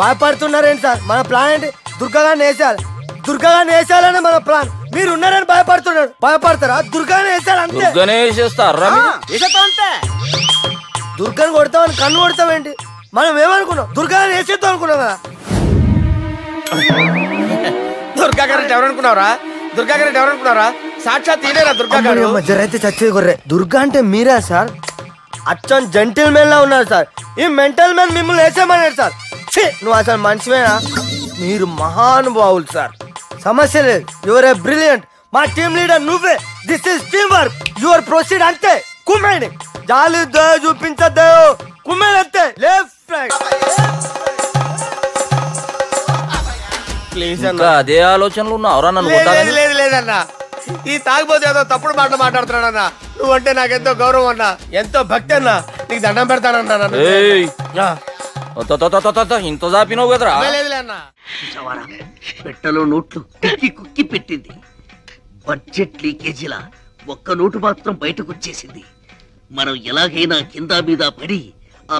భయపడుతున్నారేంటి సార్? మన ప్లాన్ ఏంటి? దుర్గాని వేసేయాలి. దుర్గాని వేసేయాలని మన ప్లాన్. మీరు ఉన్నారని భయపడుతున్నాడు. భయపడతారా? దుర్గాని వేసేయాలి అంతే. దుర్గానే వేసేస్తారా? అంతే. దుర్గాని కొడతామని కన్ను కొడతామేంటి? మనం ఏమనుకున్నాం? దుర్గాని వేసేద్దాం అనుకున్నాం కదా. దుర్గా గారు ఎవరనుకున్నారా? దుర్గా గారు ఎవరనుకున్నారా? సాక్షాత్ తీరేరా దుర్గా గారు. మధ్యరైతే చచ్చే గొర్రె. దుర్గా అంటే మీరా సార్? అచ్చం జెంటిల్ మెన్ లా ఉన్నారు సార్. ఈ మెంటల్ మెన్ మిమ్మల్ని వేసేమన్నాడు సార్. నువ్వు అసలు మనిషివేనా? మీరు మహానుభావులు సార్. సమస్య లేదు. Your a brilliant. మా టీమ్ లీడర్ నువ్వే. This is team work. Your proceed అంతే. కుమ్మేడి జాలి చూపించద్దు. కుమ్మేడి అంతే. Left right. ప్లీజ్ ఇంకా అదే ఆలోచనలు ఉన్నావురా నన్ను? లేదు లేదన్నా, ఈ తాగిపోతే ఏదో తప్పుడు మాట మాట్లాడుతున్నాడన్నా. నువ్వంటే నాకెంతో గౌరవం అన్నా, ఎంతో భక్తి అన్నా. నీకు దండం పెడతానన్నా. ఇంత జాపినావు కదరా? పెట్టలో నోట్లు తిక్కి కుక్కి పెట్టింది. బడ్జెట్ లీకేజీలా ఒక్క నోటు మాత్రం బయటకు వచ్చేసింది. మనం ఎలాగైనా కింద మీద పడి ఆ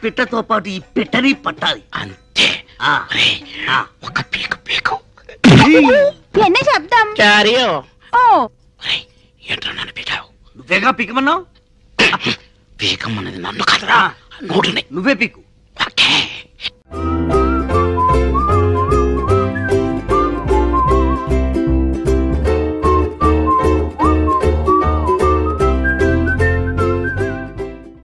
పిట్టతో పాటు ఈ పెట్టని పట్టాలి అంతే. ఒక పీకు పీకు என்ன శబ్దం? చారియో. ఓ ఏంట్రా నన్ను పీకావు? నువ్వేగా పీకమన్నావు. పీకమన్నది నన్ను కాదురా, నోటుని. నువ్వే పీకు.